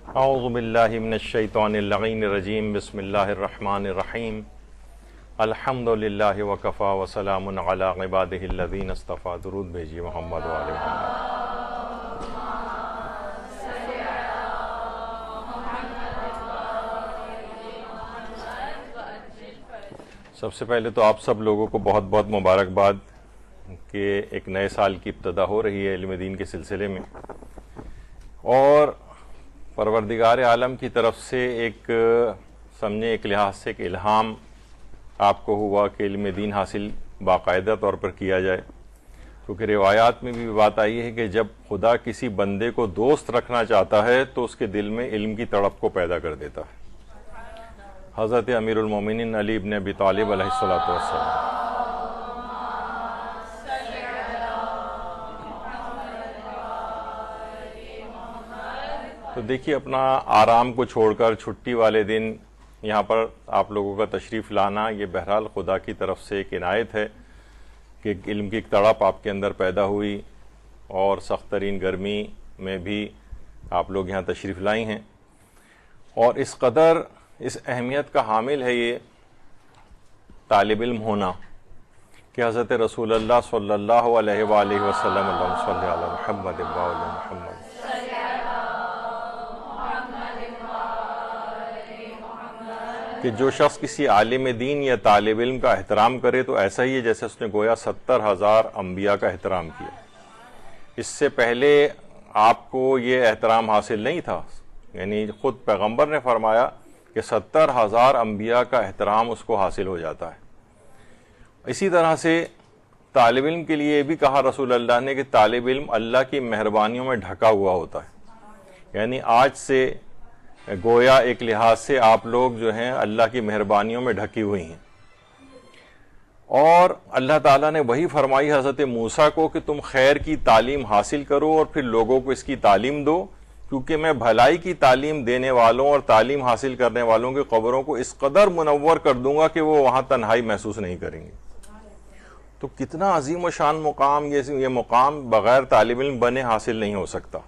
اعوذ باللہ من الشیطان اللعین الرجیم بسم اللہ الرحمن الرحیم الحمد للہ وکفا وسلام علی عبادہ الذین اصطفیٰ. درود بھیجیے محمد و آل محمد. سب سے پہلے تو آپ سب لوگوں کو بہت بہت مبارکباد کہ ایک نئے سال کی ابتدا ہو رہی ہے علم دین کے سلسلے میں، اور پروردگار عالم کی طرف سے ایک سمجھیں ایک لحاظ سے ایک الہام آپ کو ہوا کہ علم دین حاصل باقاعدہ طور پر کیا جائے، کیونکہ روایات میں بھی بات آئی ہے کہ جب خدا کسی بندے کو دوست رکھنا چاہتا ہے تو اس کے دل میں علم کی تڑپ کو پیدا کر دیتا ہے. حضرت امیر المومنین علی ابن ابی طالب علیہ الصلوۃ والسلام. تو دیکھیے، اپنا آرام کو چھوڑ کر چھٹی والے دن یہاں پر آپ لوگوں کا تشریف لانا، یہ بہرحال خدا کی طرف سے ایک عنایت ہے کہ علم کی ایک تڑپ آپ کے اندر پیدا ہوئی، اور سخت ترین گرمی میں بھی آپ لوگ یہاں تشریف لائی ہیں. اور اس قدر اس اہمیت کا حامل ہے یہ طالب علم ہونا کہ حضرت رسول اللہ صلی اللہ علیہ وآلہ وسلم اللہم صلی علی محمد و آل محمد کہ جو شخص کسی عالم دین یا طالب علم کا احترام کرے تو ایسا ہی ہے جیسے اس نے گویا 70,000 انبیاء کا احترام کیا. اس سے پہلے آپ کو یہ احترام حاصل نہیں تھا، یعنی خود پیغمبر نے فرمایا کہ 70,000 انبیاء کا احترام اس کو حاصل ہو جاتا ہے. اسی طرح سے طالب علم کے لیے بھی کہا رسول اللہ نے کہ طالب علم اللہ کی مہربانیوں میں ڈھکا ہوا ہوتا ہے، یعنی آج سے گویا ایک لحاظ سے آپ لوگ جو ہیں اللہ کی مہربانیوں میں ڈھکی ہوئی ہیں. اور اللہ تعالیٰ نے وہی فرمائی حضرت موسیٰ کو کہ تم خیر کی تعلیم حاصل کرو اور پھر لوگوں کو اس کی تعلیم دو، کیونکہ میں بھلائی کی تعلیم دینے والوں اور تعلیم حاصل کرنے والوں کی قبروں کو اس قدر منور کر دوں گا کہ وہ وہاں تنہائی محسوس نہیں کریں گے. تو کتنا عظیم و شان مقام، یہ مقام بغیر طالب علم بنے حاصل نہیں ہو سکتا.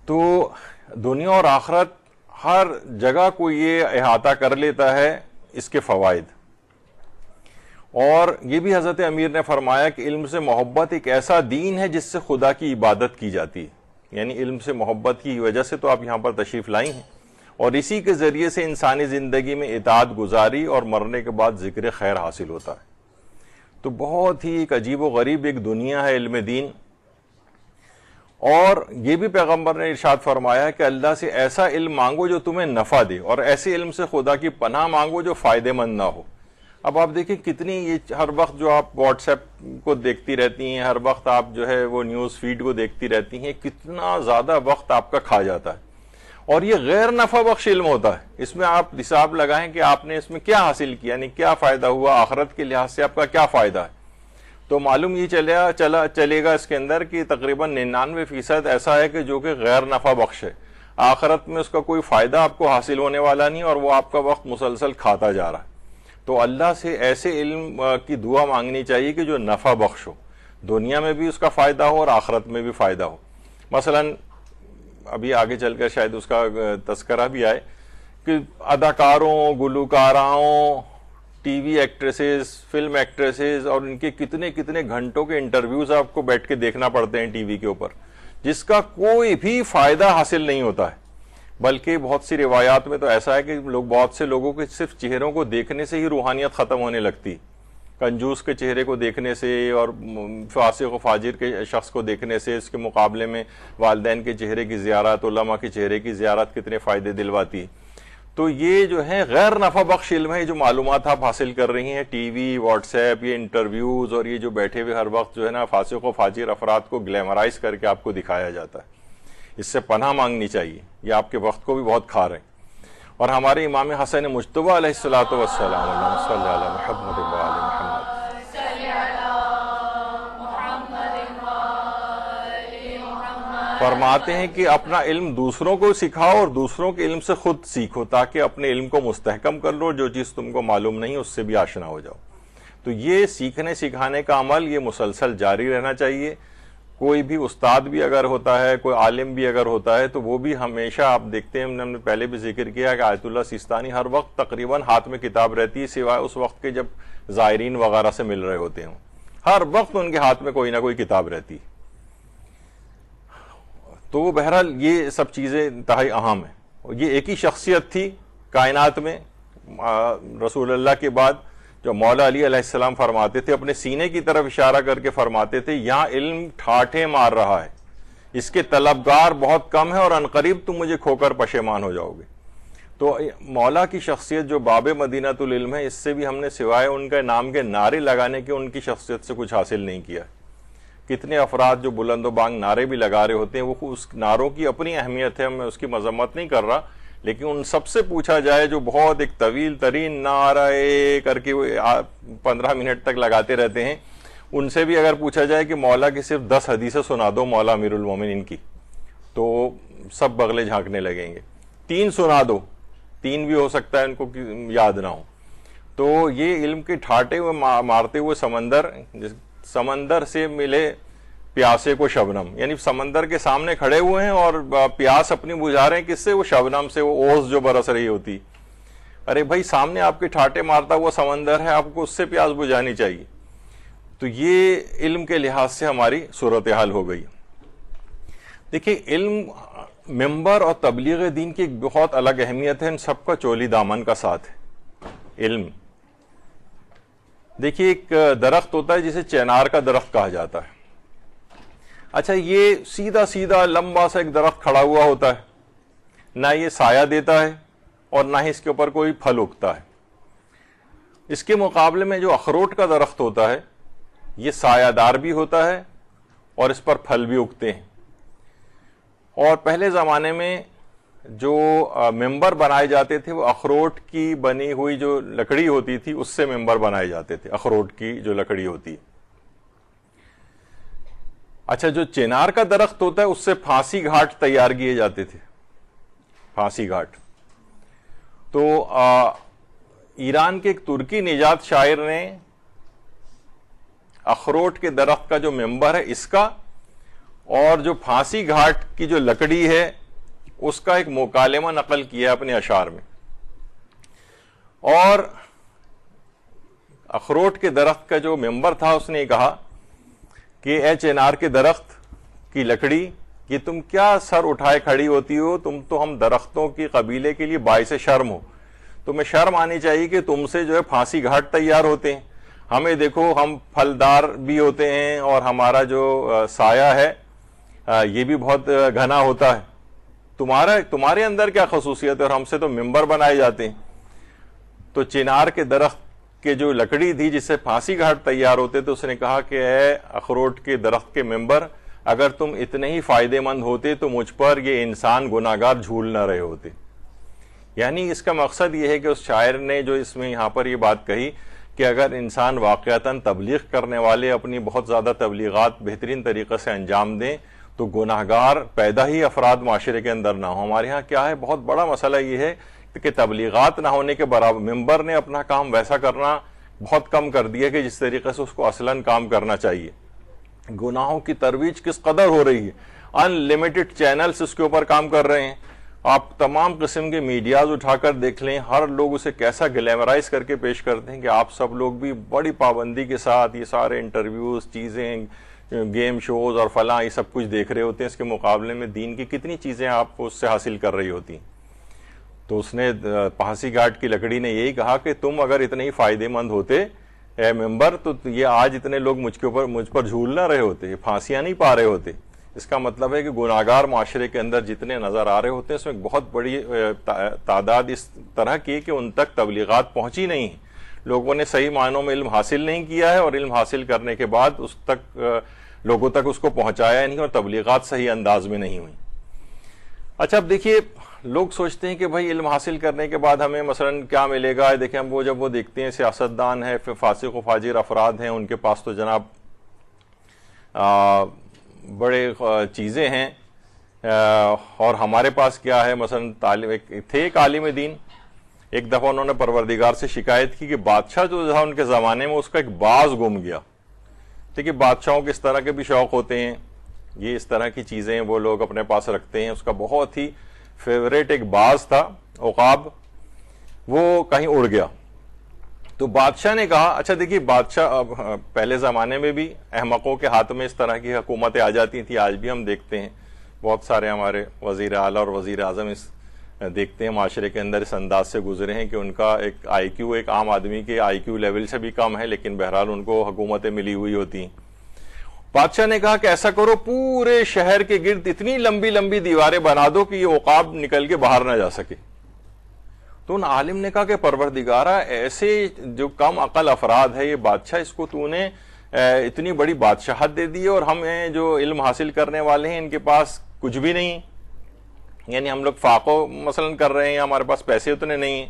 تو دنیا اور آخرت ہر جگہ کو یہ احاطہ کر لیتا ہے اس کے فوائد. اور یہ بھی حضرت امیر نے فرمایا کہ علم سے محبت ایک ایسا دین ہے جس سے خدا کی عبادت کی جاتی ہے، یعنی علم سے محبت کی وجہ سے تو آپ یہاں پر تشریف لائی ہیں، اور اسی کے ذریعے سے انسانی زندگی میں اطاعت گزاری اور مرنے کے بعد ذکر خیر حاصل ہوتا ہے. تو بہت ہی ایک عجیب و غریب ایک دنیا ہے علم دین. اور یہ بھی پیغمبر نے ارشاد فرمایا کہ اللہ سے ایسا علم مانگو جو تمہیں نفع دے، اور ایسے علم سے خدا کی پناہ مانگو جو فائدے مند نہ ہو. اب آپ دیکھیں کتنی یہ ہر وقت جو آپ واٹس ایپ کو دیکھتی رہتی ہیں، ہر وقت آپ جو ہے وہ نیوز فیڈ کو دیکھتی رہتی ہیں، کتنا زیادہ وقت آپ کا کھا جاتا ہے. اور یہ غیر نفع بخش علم ہوتا ہے. اس میں آپ حساب لگائیں کہ آپ نے اس میں کیا حاصل کیا، یعنی کیا فائدہ ہوا، آخرت کے لحاظ سے آپ کا کیا فائدہ ہے. تو معلوم یہ چلے گا اس کے اندر کہ تقریباً 99% ایسا ہے کہ جو کہ غیر نفع بخش ہے. آخرت میں اس کا کوئی فائدہ آپ کو حاصل ہونے والا نہیں، اور وہ آپ کا وقت مسلسل کھاتا جا رہا ہے. تو اللہ سے ایسے علم کی دعا مانگنی چاہیے کہ جو نفع بخش ہو، دنیا میں بھی اس کا فائدہ ہو اور آخرت میں بھی فائدہ ہو. مثلا ابھی آگے چل کر شاید اس کا تذکرہ بھی آئے کہ اداکاروں، گلوکاراؤں، T V actresses, film actresses, اور ان کے کتنے کتنے گھنٹوں کے انٹرویوز آپ کو بیٹھ کے دیکھنا پڑتے ہیں ٹی وی کے اوپر، جس کا کوئی بھی فائدہ حاصل نہیں ہوتا ہے. بلکہ بہت سی روایات میں تو ایسا ہے کہ بہت سے لوگوں کے صرف چہروں کو دیکھنے سے ہی روحانیت ختم ہونے لگتی. کنجوس کے چہرے کو دیکھنے سے اور فاسق و فاجر کے شخص کو دیکھنے سے، اس کے مقابلے میں والدین کے چہرے کی زیارت، علماء کے چہرے کی زیارت کتنے فائدے دلواتی. تو یہ جو ہے غیر نفع بخش علم ہے، جو معلومات آپ حاصل کر رہی ہیں ٹی وی، واٹس ایپ، یہ انٹرویوز، اور یہ جو بیٹھے ہوئے ہر وقت جو ہے نا فاسق و فاجر افراد کو گلیمرائز کر کے آپ کو دکھایا جاتا ہے. اس سے پناہ مانگنی چاہیے، یہ آپ کے وقت کو بھی بہت کھا رہے ہیں. اور ہمارے امام حسن مجتبی علیہ الصلوۃ والسلام، اللہم صلی علی محمد و آل محمد، فرماتے ہیں کہ اپنا علم دوسروں کو سکھاؤ اور دوسروں کے علم سے خود سیکھو، تاکہ اپنے علم کو مستحکم کر لو، جو چیز تم کو معلوم نہیں اس سے بھی آشنا ہو جاؤ. تو یہ سیکھنے سکھانے کا عمل یہ مسلسل جاری رہنا چاہیے. کوئی بھی استاد بھی اگر ہوتا ہے، کوئی عالم بھی اگر ہوتا ہے، تو وہ بھی ہمیشہ آپ دیکھتے ہیں، ہم نے پہلے بھی ذکر کیا کہ آیت اللہ سیستانی ہر وقت تقریباً ہاتھ میں کتاب رہتی ہے، سوائے اس وقت کے جب زائرین وغیرہ سے مل رہے ہوتے ہیں، ہر وقت ان کے ہاتھ میں کوئی نہ کوئی کتاب رہتی. تو بہرحال یہ سب چیزیں انتہائی اہم ہیں. یہ ایک ہی شخصیت تھی کائنات میں رسول اللہ کے بعد، جو مولا علی علیہ السلام فرماتے تھے، اپنے سینے کی طرف اشارہ کر کے فرماتے تھے یہاں علم ٹھاٹھے مار رہا ہے، اس کے طلبگار بہت کم ہیں اور عنقریب تم مجھے کھو کر پشیمان ہو جاؤ گے. تو مولا کی شخصیت جو باب مدینۃ العلم ہے، اس سے بھی ہم نے سوائے ان کے نام کے نعرے لگانے کے ان کی شخصیت سے کچھ حاصل نہیں کیا. کتنے افراد جو بلند و بانگ نعرے بھی لگا رہے ہوتے ہیں، وہ اس نعروں کی اپنی اہمیت ہے، میں اس کی مذمت نہیں کر رہا، لیکن ان سب سے پوچھا جائے جو بہت ایک طویل ترین نعرہ کر کے 15 منٹ تک لگاتے رہتے ہیں، ان سے بھی اگر پوچھا جائے کہ مولا کی صرف 10 حدیثیں سنا دو مولا امیر المومنین کی، تو سب بغلے جھانکنے لگیں گے. 3 سنا دو، 3 بھی ہو سکتا ہے ان کو یاد نہ ہو. تو یہ علم کے ٹھاٹے ہوئے مارتے ہوئے سمندر سے ملے پیاسے کو شبنم، یعنی سمندر کے سامنے کھڑے ہوئے ہیں اور پیاس اپنی بجھا رہے ہیں، کس سے؟ وہ شبنم سے، وہ اوس جو برس رہی ہوتی. ارے بھائی سامنے آپ کے ٹھاٹے مارتا وہ سمندر ہے، آپ کو اس سے پیاس بجھانی چاہیے. تو یہ علم کے لحاظ سے ہماری صورتحال ہو گئی. دیکھیے علم، منبر اور تبلیغ دین کی ایک بہت الگ اہمیت ہے، ان سب کا چولی دامن کا ساتھ ہے علم. دیکھیے ایک درخت ہوتا ہے جسے چینار کا درخت کہا جاتا ہے. اچھا یہ سیدھا سیدھا لمبا سا ایک درخت کھڑا ہوا ہوتا ہے، نہ یہ سایہ دیتا ہے اور نہ ہی اس کے اوپر کوئی پھل اگتا ہے. اس کے مقابلے میں جو اخروٹ کا درخت ہوتا ہے یہ سایہ دار بھی ہوتا ہے اور اس پر پھل بھی اگتے ہیں. اور پہلے زمانے میں جو ممبر بنائے جاتے تھے وہ اخروٹ کی بنی ہوئی جو لکڑی ہوتی تھی اس سے ممبر بنائے جاتے تھے، اخروٹ کی جو لکڑی ہوتی. اچھا جو چنار کا درخت ہوتا ہے اس سے پھانسی گھاٹ تیار کیے جاتے تھے، پھانسی گھاٹ. تو ایران کے ایک ترکی نژاد شاعر نے اخروٹ کے درخت کا جو ممبر ہے اس کا اور جو پھانسی گھاٹ کی جو لکڑی ہے اس کا ایک مکالمہ نقل کیا اپنے اشعار میں. اور اخروٹ کے درخت کا جو ممبر تھا اس نے کہا کہ اے چنار کے درخت کی لکڑی، کہ تم کیا سر اٹھائے کھڑی ہوتی ہو، تم تو ہم درختوں کی قبیلے کے لیے باعث شرم ہو. تمہیں شرم آنی چاہیے کہ تم سے جو ہے پھانسی گھاٹ تیار ہوتے ہیں. ہمیں دیکھو ہم پھلدار بھی ہوتے ہیں اور ہمارا جو سایہ ہے یہ بھی بہت گھنا ہوتا ہے. تمہارے اندر کیا خصوصیت ہے اور ہم سے تو ممبر بنائے جاتے ہیں. تو چنار کے درخت کے جو لکڑی تھی جس سے پھانسی گھاٹ تیار ہوتے تو اس نے کہا کہ اے اخروٹ کے درخت کے ممبر، اگر تم اتنے ہی فائدے مند ہوتے تو مجھ پر یہ انسان گناہگار جھول نہ رہے ہوتے. یعنی اس کا مقصد یہ ہے کہ اس شاعر نے جو اس میں یہاں پر یہ بات کہی کہ اگر انسان واقعتاً تبلیغ کرنے والے اپنی بہت زیادہ تبلیغات بہترین طریقے سے انجام دیں تو گناہگار پیدا ہی افراد معاشرے کے اندر نہ ہو. ہمارے ہاں کیا ہے، بہت بڑا مسئلہ یہ ہے کہ تبلیغات نہ ہونے کے برابر ممبر نے اپنا کام ویسا کرنا بہت کم کر دیا کہ جس طریقے سے اس کو اصلاً کام کرنا چاہیے. گناہوں کی ترویج کس قدر ہو رہی ہے، ان لمیٹڈ چینلز اس کے اوپر کام کر رہے ہیں. آپ تمام قسم کے میڈیاز اٹھا کر دیکھ لیں، ہر لوگ اسے کیسا گلیمرائز کر کے پیش کرتے ہیں کہ آپ سب لوگ بھی بڑی پابندی کے ساتھ یہ سارے انٹرویوز، چیزیں، گیم شوز اور فلاں یہ سب کچھ دیکھ رہے ہوتے ہیں. اس کے مقابلے میں دین کی کتنی چیزیں آپ اس سے حاصل کر رہی ہوتی ہیں. تو اس نے پھانسی گھاٹ کی لکڑی نے یہی کہا کہ تم اگر اتنے ہی فائدے مند ہوتے اے ممبر تو یہ آج اتنے لوگ مجھ پر جھول نہ رہے ہوتے، یہ پھانسیاں نہیں پا رہے ہوتے. اس کا مطلب ہے کہ گناہگار معاشرے کے اندر جتنے نظر آ رہے ہوتے ہیں اس میں بہت بڑی تعداد اس طرح کی کہ ان تک تبلیغات پہنچی نہیں. لوگوں نے صحیح معنوں میں علم حاصل نہیں کیا ہے اور علم حاصل کرنے کے بعد اس تک لوگوں تک اس کو پہنچایا نہیں اور تبلیغات صحیح انداز میں نہیں ہوئی. اچھا اب دیکھیے لوگ سوچتے ہیں کہ بھائی علم حاصل کرنے کے بعد ہمیں مثلا کیا ملے گا. دیکھیں ہم جب وہ دیکھتے ہیں سیاستدان ہیں، فاسق و فاجر افراد ہیں، ان کے پاس تو جناب بڑے چیزیں ہیں اور ہمارے پاس کیا ہے. مثلا تھے ایک عالم دین، ایک دفعہ انہوں نے پروردگار سے شکایت کی کہ بادشاہ جو تھا ان کے زمانے میں اس کا ایک باز گم گیا. دیکھیے بادشاہوں کے اس طرح کے بھی شوق ہوتے ہیں یہ اس طرح کی چیزیں وہ لوگ اپنے پاس رکھتے ہیں. اس کا بہت ہی فیوریٹ ایک باز تھا عقاب, وہ کہیں اڑ گیا. تو بادشاہ نے کہا, اچھا دیکھیے بادشاہ پہلے زمانے میں بھی احمقوں کے ہاتھ میں اس طرح کی حکومتیں آ جاتی تھیں, آج بھی ہم دیکھتے ہیں بہت سارے ہمارے وزیر اعلیٰ اور وزیر اعظم دیکھتے ہیں معاشرے کے اندر اس انداز سے گزرے ہیں کہ ان کا ایک آئی کیو ایک عام آدمی کے آئی کیو لیول سے بھی کم ہے, لیکن بہرحال ان کو حکومتیں ملی ہوئی ہوتی ہیں. بادشاہ نے کہا کہ ایسا کرو, پورے شہر کے گرد اتنی لمبی لمبی دیواریں بنا دو کہ یہ عقاب نکل کے باہر نہ جا سکے. تو ان عالم نے کہا کہ پروردگارہ, ایسے جو کم عقل افراد ہے یہ بادشاہ, اس کو تو نے اتنی بڑی بادشاہت دے دی اور ہمیں جو علم حاصل کرنے والے ہیں ان کے پاس کچھ بھی نہیں, یعنی ہم لوگ فاقو مثلا کر رہے ہیں, ہمارے پاس پیسے اتنے نہیں ہیں.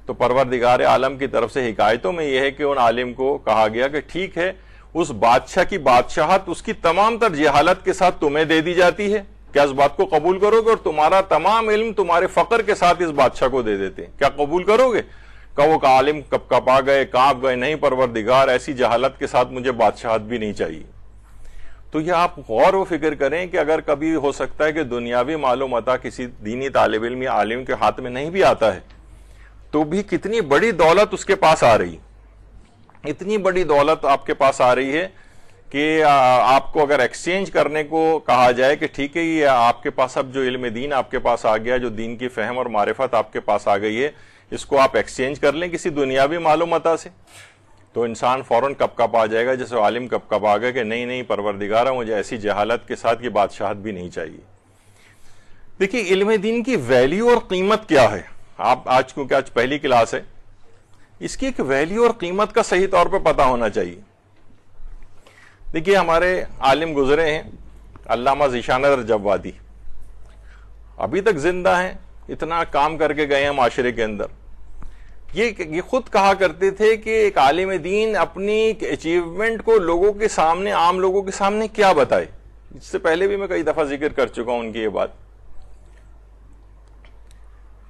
تو پروردگار عالم کی طرف سے حکایتوں میں یہ ہے کہ ان عالم کو کہا گیا کہ ٹھیک ہے, اس بادشاہ کی بادشاہت اس کی تمام تر جہالت کے ساتھ تمہیں دے دی جاتی ہے, کیا اس بات کو قبول کرو گے؟ اور تمہارا تمام علم تمہارے فقر کے ساتھ اس بادشاہ کو دے دیتے ہیں, کیا قبول کرو گے؟ کہ وہ عالم کب کپا گئے, کانپ گئے, نہیں پروردگار ایسی جہالت کے ساتھ مجھے بادشاہت بھی نہیں چاہیے. تو یہ آپ غور و فکر کریں کہ اگر کبھی ہو سکتا ہے کہ دنیاوی معلومات کسی دینی طالب علم یا عالم کے ہاتھ میں نہیں بھی آتا ہے, تو بھی کتنی بڑی دولت اس کے پاس آ رہی, اتنی بڑی دولت آپ کے پاس آ رہی ہے کہ آپ کو اگر ایکسچینج کرنے کو کہا جائے کہ ٹھیک ہے یہ آپ کے پاس اب جو علم دین آپ کے پاس آ گیا, جو دین کی فہم اور معرفت آپ کے پاس آ گئی ہے, اس کو آپ ایکسچینج کر لیں کسی دنیاوی معلومات سے, تو انسان فوراً کپ کپ آ جائے گا, جیسے عالم کپ کپ آ گیا کہ نہیں نہیں پروردگارہ مجھے ایسی جہالت کے ساتھ یہ بادشاہت بھی نہیں چاہیے. دیکھیے علم دین کی ویلیو اور قیمت کیا ہے, آپ آج کیونکہ آج پہلی کلاس ہے, اس کی ایک ویلیو اور قیمت کا صحیح طور پہ پتہ ہونا چاہیے. دیکھیے ہمارے عالم گزرے ہیں, علامہ ذیشان جوادی ابھی تک زندہ ہیں, اتنا کام کر کے گئے ہیں معاشرے کے اندر. یہ خود کہا کرتے تھے کہ ایک عالم دین اپنی اچیومنٹ کو لوگوں کے سامنے, عام لوگوں کے سامنے کیا بتائے. اس سے پہلے بھی میں کئی دفعہ ذکر کر چکا ہوں ان کی یہ بات.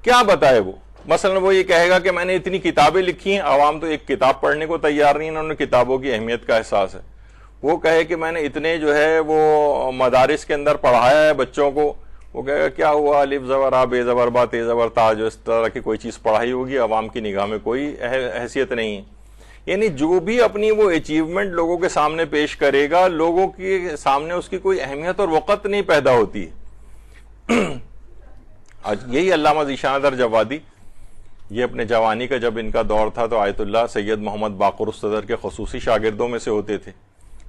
کیا بتائے وہ؟ مثلا وہ یہ کہے گا کہ میں نے اتنی کتابیں لکھی ہیں, عوام تو ایک کتاب پڑھنے کو تیار نہیں, انہوں نے کتابوں کی اہمیت کا احساس ہے. وہ کہے کہ میں نے اتنے جو ہے وہ مدارس کے اندر پڑھایا ہے بچوں کو, وہ کہے گا کیا ہوا, الف زبر آ بے زبر با تے زبر تا, جو اس طرح کی کوئی چیز پڑھائی ہوگی, عوام کی نگاہ میں کوئی حیثیت نہیں ہے. یعنی جو بھی اپنی وہ اچیومنٹ لوگوں کے سامنے پیش کرے گا, لوگوں کے سامنے اس کی کوئی اہمیت اور وقت نہیں پیدا ہوتی. یہی علامہ ذیشان جوادی, یہ اپنے جوانی کا جب ان کا دور تھا تو آیت اللہ سید محمد باقر الصدر کے خصوصی شاگردوں میں سے ہوتے تھے,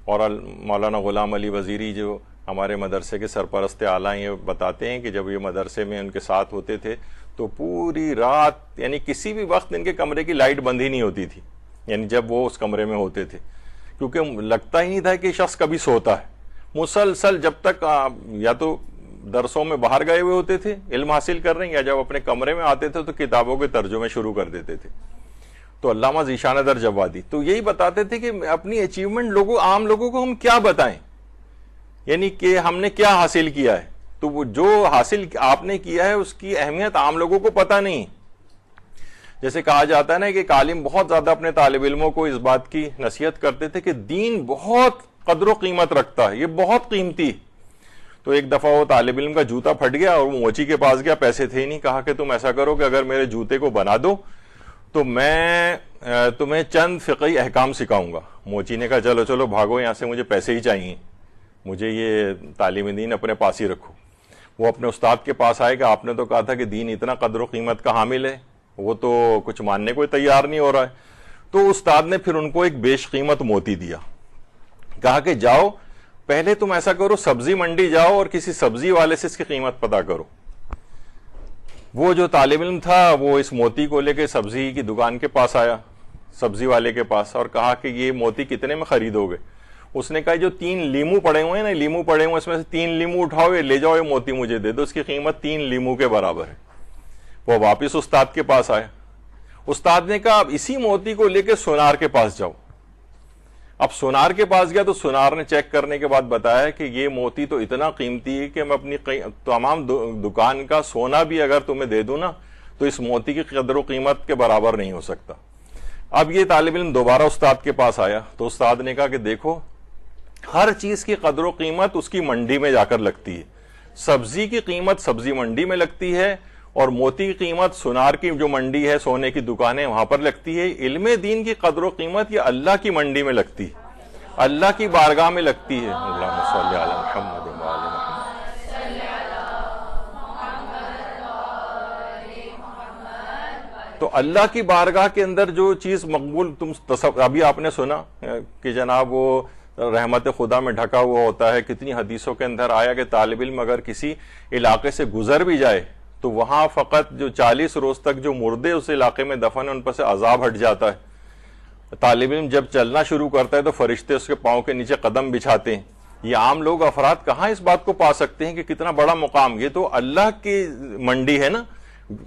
اور مولانا غلام علی وزیری جو ہمارے مدرسے کے سرپرست اعلیٰ یہ بتاتے ہیں کہ جب یہ مدرسے میں ان کے ساتھ ہوتے تھے تو پوری رات, یعنی کسی بھی وقت ان کے کمرے کی لائٹ بند ہی نہیں ہوتی تھی, یعنی جب وہ اس کمرے میں ہوتے تھے, کیونکہ لگتا ہی نہیں تھا کہ شخص کبھی سوتا ہے. مسلسل جب تک یا تو درسوں میں باہر گئے ہوئے ہوتے تھے علم حاصل کر رہے ہیں, یا جب اپنے کمرے میں آتے تھے تو کتابوں کے ترجمے شروع کر دیتے تھے. تو علامہ ذیشان جوادی تو یہی بتاتے تھے کہ اپنی اچیومنٹ عام لوگوں کو ہم کیا بتائیں, یعنی کہ ہم نے کیا حاصل کیا ہے. تو وہ جو حاصل آپ نے کیا ہے اس کی اہمیت عام لوگوں کو پتہ نہیں. جیسے کہا جاتا ہے نا کہ ایک عالم بہت زیادہ اپنے طالب علموں کو اس بات کی نصیحت کرتے تھے کہ دین بہت قدر و قیمت رکھتا ہے, یہ بہت قیمتی. تو ایک دفعہ وہ طالب علم کا جوتا پھٹ گیا اور وہ موچی کے پاس گیا, پیسے تھے نہیں, کہا کہ تم ایسا کرو کہ اگر میرے جوتے کو بنا دو تو میں تمہیں چند فقہی احکام سکھاؤں گا. موچی نے کہا چلو چلو بھاگو یہاں سے, مجھے پیسے ہی چاہیے, مجھے یہ تعلیم دین اپنے پاس ہی رکھو. وہ اپنے استاد کے پاس آئے کہ آپ نے تو کہا تھا کہ دین اتنا قدر و قیمت کا حامل ہے, وہ تو کچھ ماننے کو تیار نہیں ہو رہا ہے. تو استاد نے پھر ان کو ایک بیش قیمت موتی دیا, کہا کہ جاؤ پہلے تم ایسا کرو, سبزی منڈی جاؤ اور کسی سبزی والے سے اس کی قیمت پتہ کرو. وہ جو طالب علم تھا وہ اس موتی کو لے کے سبزی کی دکان کے پاس آیا, سبزی والے کے پاس, اور کہا کہ یہ موتی کتنے میں خریدو گے؟ اس نے کہا جو 3 لیمو پڑے ہوئے ہیں نا, لیمو پڑے ہوئے, اس میں سے 3 لیمو اٹھاؤ, یہ لے جاؤ, یہ موتی مجھے دے دو, اس کی قیمت 3 لیمو کے برابر ہے. وہ واپس استاد کے پاس آیا. استاد نے کہا اب اسی موتی کو لے کے سونار کے پاس جاؤ. اب سونار کے پاس گیا تو سونار نے چیک کرنے کے بعد بتایا کہ یہ موتی تو اتنا قیمتی ہے کہ میں اپنی تمام دکان کا سونا بھی اگر تمہیں دے دوں نا تو اس موتی کی قدر و قیمت کے برابر نہیں ہو سکتا. اب یہ طالب علم دوبارہ استاد کے پاس آیا تو استاد نے کہا کہ دیکھو ہر چیز کی قدر و قیمت اس کی منڈی میں جا کر لگتی ہے. سبزی کی قیمت سبزی منڈی میں لگتی ہے, اور موتی کی قیمت سونار کی جو منڈی ہے, سونے کی دکانیں, وہاں پر لگتی ہے. علم دین کی قدر و قیمت یہ اللہ کی منڈی میں لگتی ہے, اللہ کی بارگاہ میں لگتی ہے. اللہم صلی علی محمد و آل محمد. تو اللہ کی بارگاہ کے اندر جو چیز مقبول, ابھی آپ نے سنا کہ جناب وہ رحمت خدا میں ڈھکا ہوا ہوتا ہے. کتنی حدیثوں کے اندر آیا کہ طالب علم اگر کسی علاقے سے گزر بھی جائے تو وہاں فقط جو 40 روز تک جو مردے اس علاقے میں دفن ہیں ان پر سے عذاب ہٹ جاتا ہے. طالب علم جب چلنا شروع کرتا ہے تو فرشتے اس کے پاؤں کے نیچے قدم بچھاتے ہیں. یہ عام لوگ افراد کہاں اس بات کو پا سکتے ہیں کہ کتنا بڑا مقام. یہ تو اللہ کی منڈی ہے نا,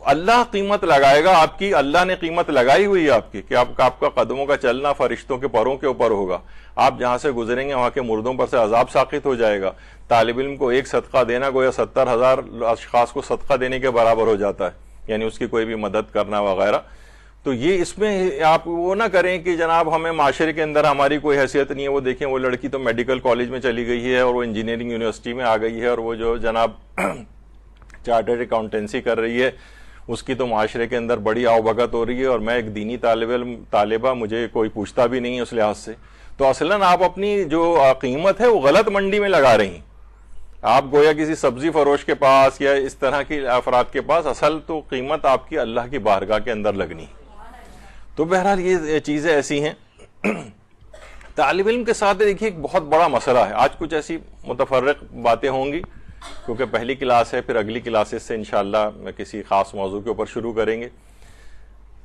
اللہ قیمت لگائے گا آپ کی. اللہ نے قیمت لگائی ہوئی ہے آپ کی کہ آپ کا قدموں کا چلنا فرشتوں کے پروں کے اوپر ہوگا. آپ جہاں سے گزریں گے وہاں کے مردوں پر سے عذاب ساقط ہو جائے گا. طالب علم کو ایک صدقہ دینا گویا 70,000 اشخاص کو صدقہ دینے کے برابر ہو جاتا ہے, یعنی اس کی کوئی بھی مدد کرنا وغیرہ. تو یہ اس میں آپ وہ نہ کریں کہ جناب ہمیں معاشرے کے اندر ہماری کوئی حیثیت نہیں ہے. وہ دیکھیں وہ لڑکی تو میڈیکل کالج میں چلی گئی ہے اور وہ انجینئرنگ یونیورسٹی میں آ گئی ہے, اور وہ جو جناب چارٹرڈ اکاؤنٹنسی کر رہی ہے اس کی تو معاشرے کے اندر بڑی آؤ بھگت ہو رہی ہے, اور میں ایک دینی طالبہ, مجھے کوئی پوچھتا بھی نہیں ہے اس لحاظ سے. تو اصلاً آپ اپنی جو قیمت ہے وہ غلط منڈی میں لگا رہی ہیں. آپ گویا کسی سبزی فروش کے پاس یا اس طرح کی افراد کے پاس, اصل تو قیمت آپ کی اللہ کی بارگاہ کے اندر لگنی. تو بہرحال یہ چیزیں ایسی ہیں. طالب علم کے ساتھ دیکھیے ایک بہت بڑا مسئلہ ہے. آج کچھ ایسی متفرق باتیں ہوں گی کیونکہ پہلی کلاس ہے, پھر اگلی کلاسز سے انشاءاللہ کسی خاص موضوع کے اوپر شروع کریں گے.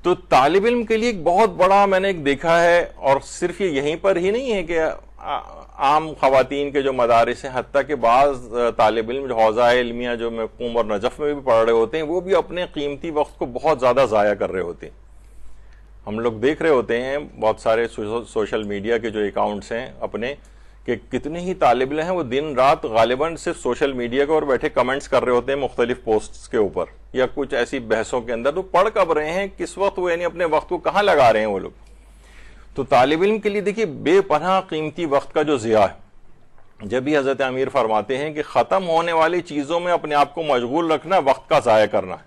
تو طالب علم کے لیے ایک بہت بڑا میں نے ایک دیکھا ہے, اور صرف یہ یہیں پر ہی نہیں ہے کہ عام خواتین کے جو مدارس ہیں, حتیٰ کہ بعض طالب علم جو حوزہ علمیہ جو میں قم اور نجف میں بھی پڑھ رہے ہوتے ہیں وہ بھی اپنے قیمتی وقت کو بہت زیادہ ضائع کر رہے ہوتے ہیں. ہم لوگ دیکھ رہے ہوتے ہیں بہت سارے سوشل میڈیا کے جو اکاؤنٹس ہیں اپنے, کہ کتنے ہی طالب علم ہیں وہ دن رات غالباً صرف سوشل میڈیا کے اور بیٹھے کمنٹس کر رہے ہوتے ہیں مختلف پوسٹس کے اوپر یا کچھ ایسی بحثوں کے اندر. تو پڑھ کب رہے ہیں, کس وقت وہ, یعنی اپنے وقت کو کہاں لگا رہے ہیں وہ لوگ. تو طالب علم کے لیے دیکھیے بے پناہ قیمتی وقت کا جو ضیاع ہے, جب بھی حضرت امیر فرماتے ہیں کہ ختم ہونے والی چیزوں میں اپنے آپ کو مشغول رکھنا وقت کا ضائع کرنا ہے.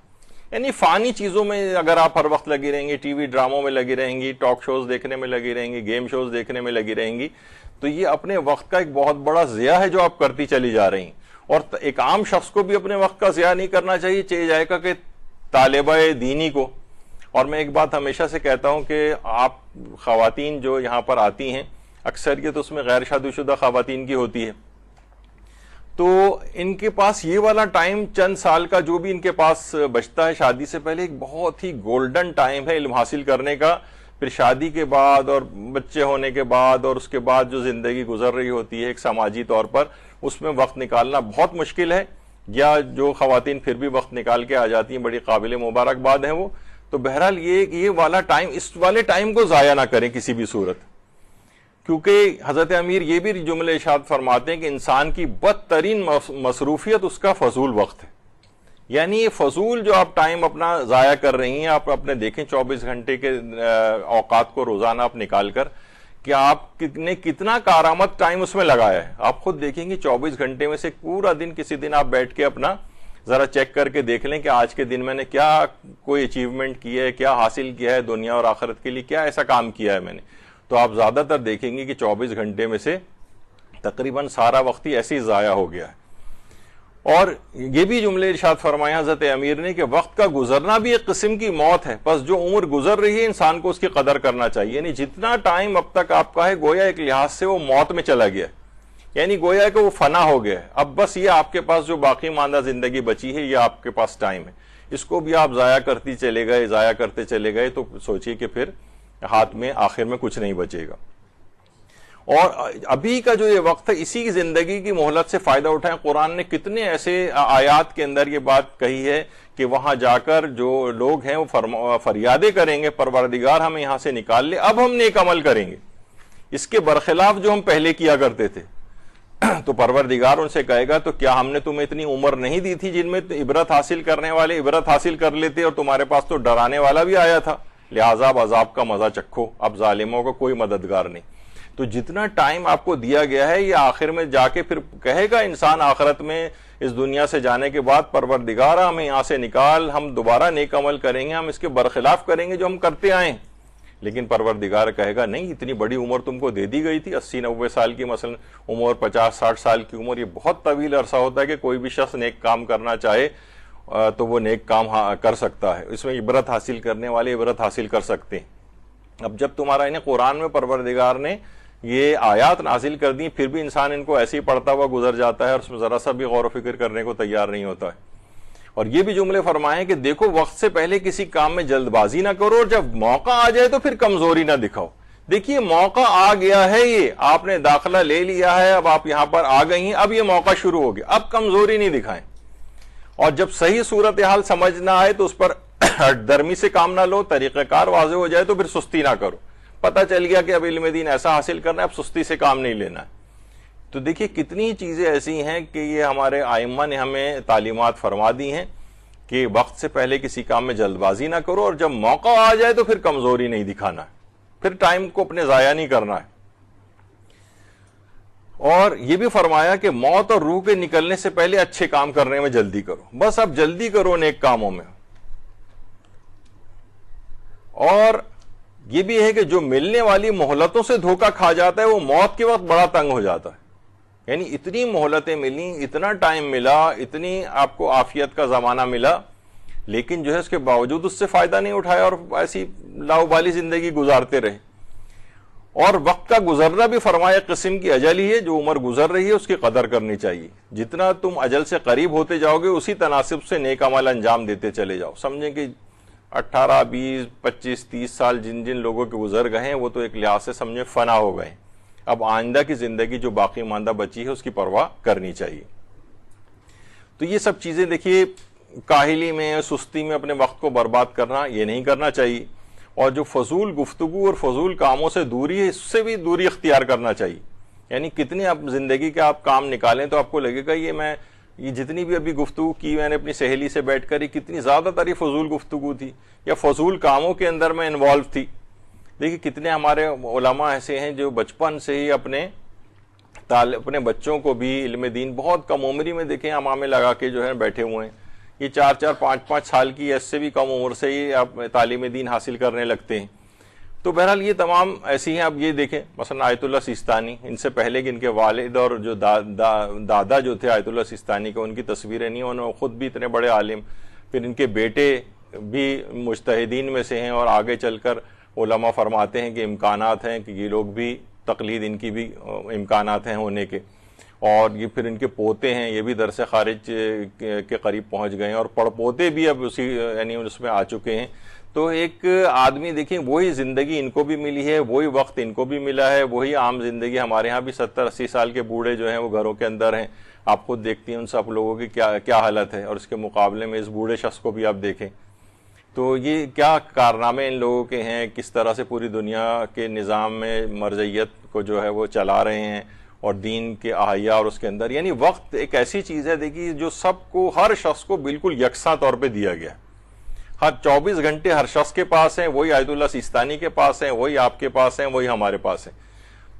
یعنی فانی چیزوں میں اگر آپ ہر وقت لگی رہیں گی, ٹی وی ڈراموں میں لگی رہیں گی, ٹاک شوز دیکھنے میں لگی رہیں گی, گیم شوز دیکھنے میں لگی رہیں گی, تو یہ اپنے وقت کا ایک بہت بڑا ضیاع ہے جو آپ کرتی چلی جا رہی ہیں. اور ایک عام شخص کو بھی اپنے وقت کا ضیاع نہیں کرنا چاہیے جائے گا کہ طالبہ دینی کو. اور میں ایک بات ہمیشہ سے کہتا ہوں کہ آپ خواتین جو یہاں پر آتی ہیں اکثریت اس میں غیر شادی شدہ خواتین کی ہوتی ہے, تو ان کے پاس یہ والا ٹائم چند سال کا جو بھی ان کے پاس بچتا ہے شادی سے پہلے ایک بہت ہی گولڈن ٹائم ہے علم حاصل کرنے کا. پھر شادی کے بعد اور بچے ہونے کے بعد اور اس کے بعد جو زندگی گزر رہی ہوتی ہے ایک سماجی طور پر, اس میں وقت نکالنا بہت مشکل ہے. یا جو خواتین پھر بھی وقت نکال کے آ جاتی ہیں بڑی قابل مبارکباد ہیں وہ. تو بہرحال یہ والا ٹائم, اس والے ٹائم کو ضائع نہ کریں کسی بھی صورت, کیونکہ حضرت امیر یہ بھی جملے ارشاد فرماتے ہیں کہ انسان کی بدترین مصروفیت اس کا فضول وقت ہے. یعنی یہ فضول جو آپ ٹائم اپنا ضائع کر رہی ہیں, آپ اپنے دیکھیں 24 گھنٹے کے اوقات کو روزانہ آپ نکال کر کہ آپ نے کتنا کارآمد ٹائم اس میں لگایا ہے. آپ خود دیکھیں گے 24 گھنٹے میں سے پورا دن کسی دن آپ بیٹھ کے اپنا ذرا چیک کر کے دیکھ لیں کہ آج کے دن میں نے کیا کوئی اچیومنٹ کی ہے, کیا حاصل کیا ہے دنیا اور آخرت کے لیے, کیا ایسا کام کیا ہے میں نے. تو آپ زیادہ تر دیکھیں گے کہ 24 گھنٹے میں سے تقریباً سارا وقت ہی ایسے ہی ضائع ہو گیا ہے. اور یہ بھی جملے ارشاد فرمایا حضرت امیر نے کہ وقت کا گزرنا بھی ایک قسم کی موت ہے, بس جو عمر گزر رہی ہے انسان کو اس کی قدر کرنا چاہیے. یعنی جتنا ٹائم اب تک آپ کا ہے گویا ایک لحاظ سے وہ موت میں چلا گیا, یعنی گویا کہ وہ فنا ہو گیا. اب بس یہ آپ کے پاس جو باقی ماندہ زندگی بچی ہے یہ آپ کے پاس ٹائم ہے, اس کو بھی آپ ضائع کرتے چلے گئے تو سوچئے کہ پھر ہاتھ میں آخر میں کچھ نہیں بچے گا. اور ابھی کا جو یہ وقت ہے اسی کی زندگی کی مہلت سے فائدہ اٹھائیں. قرآن نے کتنے ایسے آیات کے اندر یہ بات کہی ہے کہ وہاں جا کر جو لوگ ہیں وہ فریادیں کریں گے, پروردگار ہمیں یہاں سے نکال لے, اب ہم نیک عمل کریں گے اس کے برخلاف جو ہم پہلے کیا کرتے تھے. تو پروردگار ان سے کہے گا تو کیا ہم نے تمہیں اتنی عمر نہیں دی تھی جن میں عبرت حاصل کرنے والے عبرت حاصل کر لیتے, اور تمہارے پاس تو ڈرانے والا بھی آیا تھا, لہذا اب عذاب کا مزہ چکھو, اب ظالموں کو کوئی مددگار نہیں. تو جتنا ٹائم آپ کو دیا گیا ہے یہ آخر میں جا کے پھر کہے گا انسان آخرت میں اس دنیا سے جانے کے بعد پروردگارا ہمیں یہاں سے نکال, ہم دوبارہ نیک عمل کریں گے, ہم اس کے برخلاف کریں گے جو ہم کرتے آئے. لیکن پروردگار کہے گا نہیں, اتنی بڑی عمر تم کو دے دی گئی تھی, 80-90 سال کی مثلا عمر, 50-60 سال کی عمر, یہ بہت طویل عرصہ ہوتا ہے کہ کوئی بھی شخص نیک کام کرنا چاہے تو وہ نیک کام کر سکتا ہے. اس میں عبرت حاصل کرنے والے عبرت حاصل کر سکتے ہیں. اب جب تمہارا انہیں قرآن میں پروردگار نے یہ آیات نازل کر دی, پھر بھی انسان ان کو ایسے ہی پڑھتا ہوا گزر جاتا ہے اور اس میں ذرا سا بھی غور و فکر کرنے کو تیار نہیں ہوتا ہے. اور یہ بھی جملے فرمائے کہ دیکھو وقت سے پہلے کسی کام میں جلد بازی نہ کرو, اور جب موقع آ جائے تو پھر کمزوری نہ دکھاؤ. دیکھیے موقع آ گیا ہے, یہ آپ نے داخلہ لے لیا ہے, اب آپ یہاں پر آ گئی ہیں, اب یہ موقع شروع ہو گیا, اب کمزوری نہیں دکھائیں. اور جب صحیح صورتحال سمجھ نہ آئے تو اس پر درمی سے کام نہ لو, طریقہ کار واضح ہو جائے تو پھر سستی نہ کرو. پتہ چل گیا کہ اب علم دین ایسا حاصل کرنا ہے, اب سستی سے کام نہیں لینا ہے. تو دیکھیے کتنی چیزیں ایسی ہیں کہ یہ ہمارے ائمہ نے ہمیں تعلیمات فرما دی ہیں کہ وقت سے پہلے کسی کام میں جلد بازی نہ کرو, اور جب موقع آ جائے تو پھر کمزوری نہیں دکھانا ہے, پھر ٹائم کو اپنے ضائع نہیں کرنا ہے. اور یہ بھی فرمایا کہ موت اور روح کے نکلنے سے پہلے اچھے کام کرنے میں جلدی کرو, بس اب جلدی کرو نیک کاموں میں. اور یہ بھی ہے کہ جو ملنے والی مہلتوں سے دھوکہ کھا جاتا ہے وہ موت کے وقت بڑا تنگ ہو جاتا ہے. یعنی اتنی مہلتیں ملیں, اتنا ٹائم ملا, اتنی آپ کو عافیت کا زمانہ ملا, لیکن جو ہے اس کے باوجود اس سے فائدہ نہیں اٹھایا اور ایسی لاؤبالی زندگی گزارتے رہے. اور وقت کا گزرنا بھی فرمایا قسم کی اجل ہی ہے, جو عمر گزر رہی ہے اس کی قدر کرنی چاہیے. جتنا تم اجل سے قریب ہوتے جاؤ گے اسی تناسب سے نیک عمل انجام دیتے چلے جاؤ. سمجھیں کہ 18, 20, 25, 30 سال جن جن لوگوں کے گزر گئے ہیں وہ تو ایک لحاظ سے سمجھیں فنا ہو گئے. اب آئندہ کی زندگی جو باقی ماندہ بچی ہے اس کی پرواہ کرنی چاہیے. تو یہ سب چیزیں دیکھیے, کاہلی میں, سستی میں اپنے وقت کو برباد کرنا یہ نہیں کرنا چاہیے. اور جو فضول گفتگو اور فضول کاموں سے دوری ہے اس سے بھی دوری اختیار کرنا چاہیے. یعنی کتنے آپ زندگی کے آپ کام نکالیں تو آپ کو لگے گا یہ جتنی بھی ابھی گفتگو کی میں نے اپنی سہیلی سے بیٹھ کر, کتنی زیادہ تر فضول گفتگو تھی یا فضول کاموں کے اندر میں انوالو تھی. دیکھیے کتنے ہمارے علماء ایسے ہیں جو بچپن سے ہی اپنے بچوں کو بھی علم دین بہت کم عمری میں دیکھیں امامے لگا کے جو ہے بیٹھے ہوئے ہیں. یہ 4-4, 5-5 سال کی اس سے بھی کم عمر سے ہی آپ تعلیم دین حاصل کرنے لگتے ہیں. تو بہرحال یہ تمام ایسی ہیں. اب یہ دیکھیں مثلا آیت اللہ سیستانی, ان سے پہلے کہ ان کے والد اور جو دادا جو تھے آیت اللہ سیستانی کے, ان کی تصویریں نہیں, انہوں خود بھی اتنے بڑے عالم, پھر ان کے بیٹے بھی مجتہدین میں سے ہیں, اور آگے چل کر علماء فرماتے ہیں کہ امکانات ہیں کہ یہ لوگ بھی تقلید ان کی بھی امکانات ہیں ہونے کے. اور یہ پھر ان کے پوتے ہیں, یہ بھی درس خارج کے قریب پہنچ گئے ہیں, اور پڑ پوتے بھی اب اسی یعنی اس میں آ چکے ہیں. تو ایک آدمی دیکھیں وہی زندگی ان کو بھی ملی ہے, وہی وقت ان کو بھی ملا ہے, وہی عام زندگی. ہمارے ہاں بھی 70-80 سال کے بوڑھے جو ہیں وہ گھروں کے اندر ہیں, آپ خود دیکھتی ہیں ان سب لوگوں کی کیا حالت ہے, اور اس کے مقابلے میں اس بوڑھے شخص کو بھی آپ دیکھیں تو یہ کیا کارنامے ان لوگوں کے ہیں, کس طرح سے پوری دنیا کے نظام میں مرجعیت کو جو ہے وہ چلا رہے ہیں, اور دین کے احیا اور اس کے اندر. یعنی وقت ایک ایسی چیز ہے دیکھیے جو سب کو, ہر شخص کو بالکل یکساں طور پہ دیا گیا. ہر 24 گھنٹے ہر شخص کے پاس ہیں, وہی آیت اللہ سیستانی کے پاس ہیں, وہی آپ کے پاس ہیں, وہی ہمارے پاس ہیں.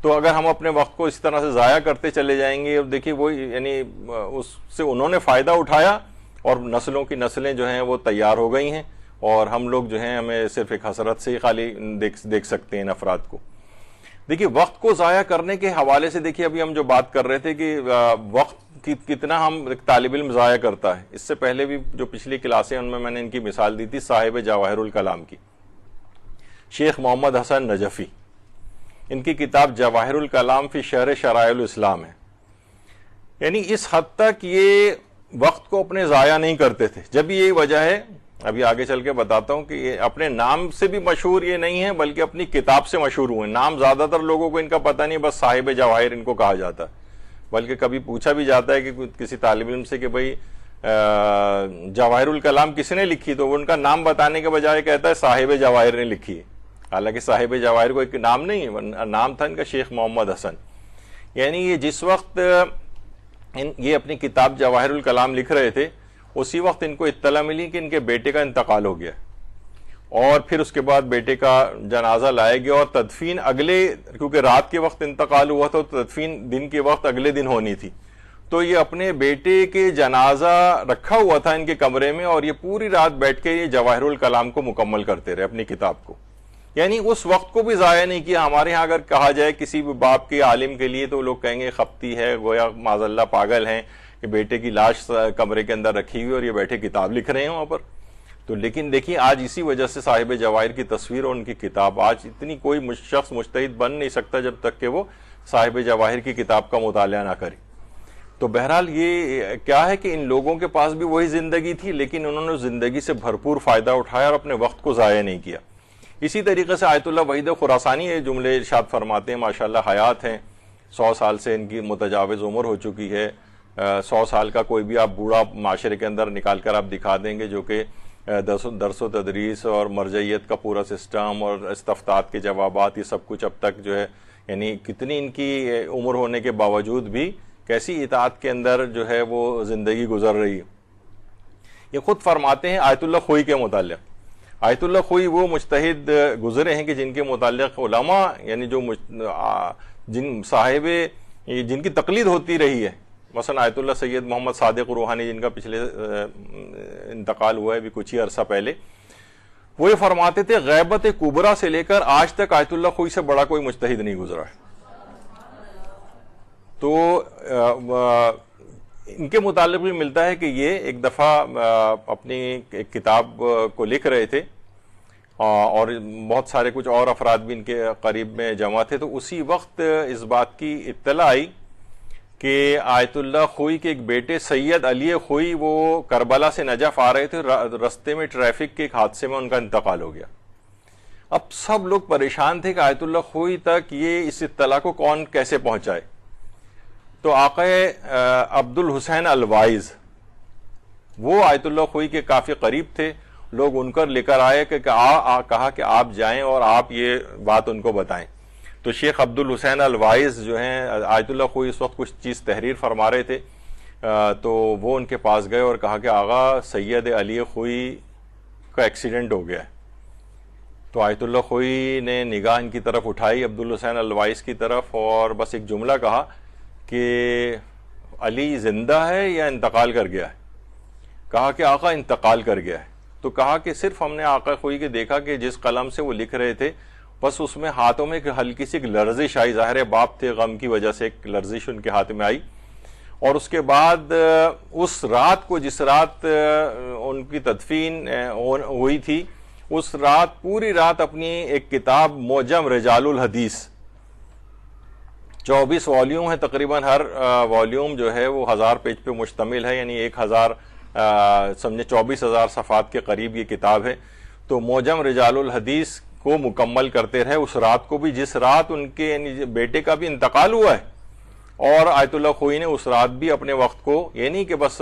تو اگر ہم اپنے وقت کو اس طرح سے ضائع کرتے چلے جائیں گے, اور دیکھیے وہی یعنی اس سے انہوں نے فائدہ اٹھایا اور نسلوں کی نسلیں جو ہیں وہ تیار ہو گئی ہیں, اور ہم لوگ جو ہیں ہمیں صرف ایک حسرت سے ہی خالی دیکھ سکتے ہیں ان افراد کو. دیکھیے وقت کو ضائع کرنے کے حوالے سے دیکھیے ابھی ہم جو بات کر رہے تھے کہ وقت کتنا ہم طالب علم ضائع کرتا ہے. اس سے پہلے بھی جو پچھلی کلاسیں ان میں نے ان کی مثال دی تھی صاحب جواہر الکلام کی, شیخ محمد حسن نجفی. ان کی کتاب جواہر الکلام فی شرح شرائع الاسلام ہے. یعنی اس حد تک یہ وقت کو اپنے ضائع نہیں کرتے تھے. جب یہی وجہ ہے, ابھی آگے چل کے بتاتا ہوں کہ یہ اپنے نام سے بھی مشہور یہ نہیں ہے بلکہ اپنی کتاب سے مشہور ہوئے. نام زیادہ تر لوگوں کو ان کا پتہ نہیں, بس صاحب جواہر ان کو کہا جاتا ہے. بلکہ کبھی پوچھا بھی جاتا ہے کہ کسی طالب علم سے کہ بھئی جواہر الکلام کس نے لکھی, تو وہ ان کا نام بتانے کے بجائے کہتا ہے صاحب جواہر نے لکھی ہے. حالانکہ صاحب جواہر کو ایک نام نہیں ہے, نام تھا ان کا شیخ محمد حسن. یعنی یہ جس وقت یہ اپنی کتاب جواہر الکلام لکھ رہے تھے اسی وقت ان کو اطلاع ملی کہ ان کے بیٹے کا انتقال ہو گیا. اور پھر اس کے بعد بیٹے کا جنازہ لائے گیا اور تدفین کیونکہ رات کے وقت انتقال ہوا تھا تو تدفین دن کے وقت اگلے دن ہونی تھی، تو یہ اپنے بیٹے کے جنازہ رکھا ہوا تھا ان کے کمرے میں، اور یہ پوری رات بیٹھ کے یہ جواہر الکلام کو مکمل کرتے رہے اپنی کتاب کو، یعنی اس وقت کو بھی ضائع نہیں کیا۔ ہمارے ہاں اگر کہا جائے کسی بھی باپ کے عالم کے لیے تو لوگ کہیں گے خپتی ہے، گویا معاذ اللہ پاگل ہیں کہ بیٹے کی لاش کمرے کے اندر رکھی ہوئی اور یہ بیٹھے کتاب لکھ رہے ہیں وہاں پر۔ تو لیکن دیکھیے آج اسی وجہ سے صاحب جواہر کی تصویر اور ان کی کتاب، آج اتنی کوئی شخص مجتہد بن نہیں سکتا جب تک کہ وہ صاحب جواہر کی کتاب کا مطالعہ نہ کرے۔ تو بہرحال یہ کیا ہے کہ ان لوگوں کے پاس بھی وہی زندگی تھی، لیکن انہوں نے زندگی سے بھرپور فائدہ اٹھایا اور اپنے وقت کو ضائع نہیں کیا۔ اسی طریقے سے آیت اللہ وحید خراسانی یہ جملے ارشاد فرماتے ہیں، ماشاءاللہ حیات ہیں، 100 سال سے ان کی متجاوز عمر ہو چکی ہے، 100 سال کا کوئی بھی آپ بوڑھا معاشرے کے اندر نکال کر آپ دکھا دیں گے جو کہ درس و تدریس اور مرجعیت کا پورا سسٹم اور استفتاءات کے جوابات یہ سب کچھ اب تک جو ہے، یعنی کتنی ان کی عمر ہونے کے باوجود بھی کیسی اطاعت کے اندر جو ہے وہ زندگی گزر رہی ہے۔ یہ خود فرماتے ہیں آیت اللہ خوئی کے متعلق، آیت اللہ خوئی وہ مجتہد گزرے ہیں کہ جن کے متعلق علماء یعنی جو جن کی تقلید ہوتی رہی ہے، مثلا آیت اللہ سید محمد صادق روحانی جن کا پچھلے انتقال ہوا ہے ابھی کچھ ہی عرصہ پہلے، وہ یہ فرماتے تھے غیبت کبریٰ سے لے کر آج تک آیت اللہ خوئی سے بڑا کوئی مجتہد نہیں گزرا ہے۔ تو ان کے متعلق بھی ملتا ہے کہ یہ ایک دفعہ اپنی ایک کتاب کو لکھ رہے تھے اور بہت سارے کچھ اور افراد بھی ان کے قریب میں جمع تھے، تو اسی وقت اس بات کی اطلاع آئی کہ آیت اللہ خوئی کے ایک بیٹے سید علی خوئی وہ کربلا سے نجف آ رہے تھے، رستے میں ٹریفک کے ایک حادثے میں ان کا انتقال ہو گیا۔ اب سب لوگ پریشان تھے کہ آیت اللہ خوئی تک یہ اس اطلاع کو کون کیسے پہنچائے۔ تو آقا عبد الحسین الوائز وہ آیت اللہ خوئی کے کافی قریب تھے، لوگ ان کر لے کر آئے کہ کہا کہ آپ جائیں اور آپ یہ بات ان کو بتائیں۔ تو شیخ عبد الحسین الوائز جو ہیں، آیت اللہ خوئی اس وقت کچھ چیز تحریر فرما رہے تھے، تو وہ ان کے پاس گئے اور کہا کہ آغا سید علی خوئی کا ایکسیڈنٹ ہو گیا ہے۔ تو آیت اللہ خوئی نے نگاہ ان کی طرف اٹھائی عبد الحسین الوائز کی طرف اور بس ایک جملہ کہا کہ علی زندہ ہے یا انتقال کر گیا ہے؟ کہا کہ آقا انتقال کر گیا ہے۔ تو کہا کہ صرف ہم نے آقا خوئی کے دیکھا کہ جس قلم سے وہ لکھ رہے تھے بس اس میں ہاتھوں میں ایک ہلکی سی ایک لرزش آئی، ظاہر باپ تھے، غم کی وجہ سے ایک لرزش ان کے ہاتھ میں آئی، اور اس کے بعد اس رات کو جس رات ان کی تدفین ہوئی تھی اس رات پوری رات اپنی ایک کتاب معجم رجال الحدیث 24 والیوم ہے تقریباً، ہر والیوم جو ہے وہ 1000 پیج پہ مشتمل ہے، یعنی 1000 سمجھے 24,000 صفحات کے قریب یہ کتاب ہے۔ تو معجم رجال الحدیث کو مکمل کرتے رہے اس رات کو بھی جس رات ان کے یعنی بیٹے کا بھی انتقال ہوا ہے، اور آیت اللہ خوئی نے اس رات بھی اپنے وقت کو، یہ نہیں کہ بس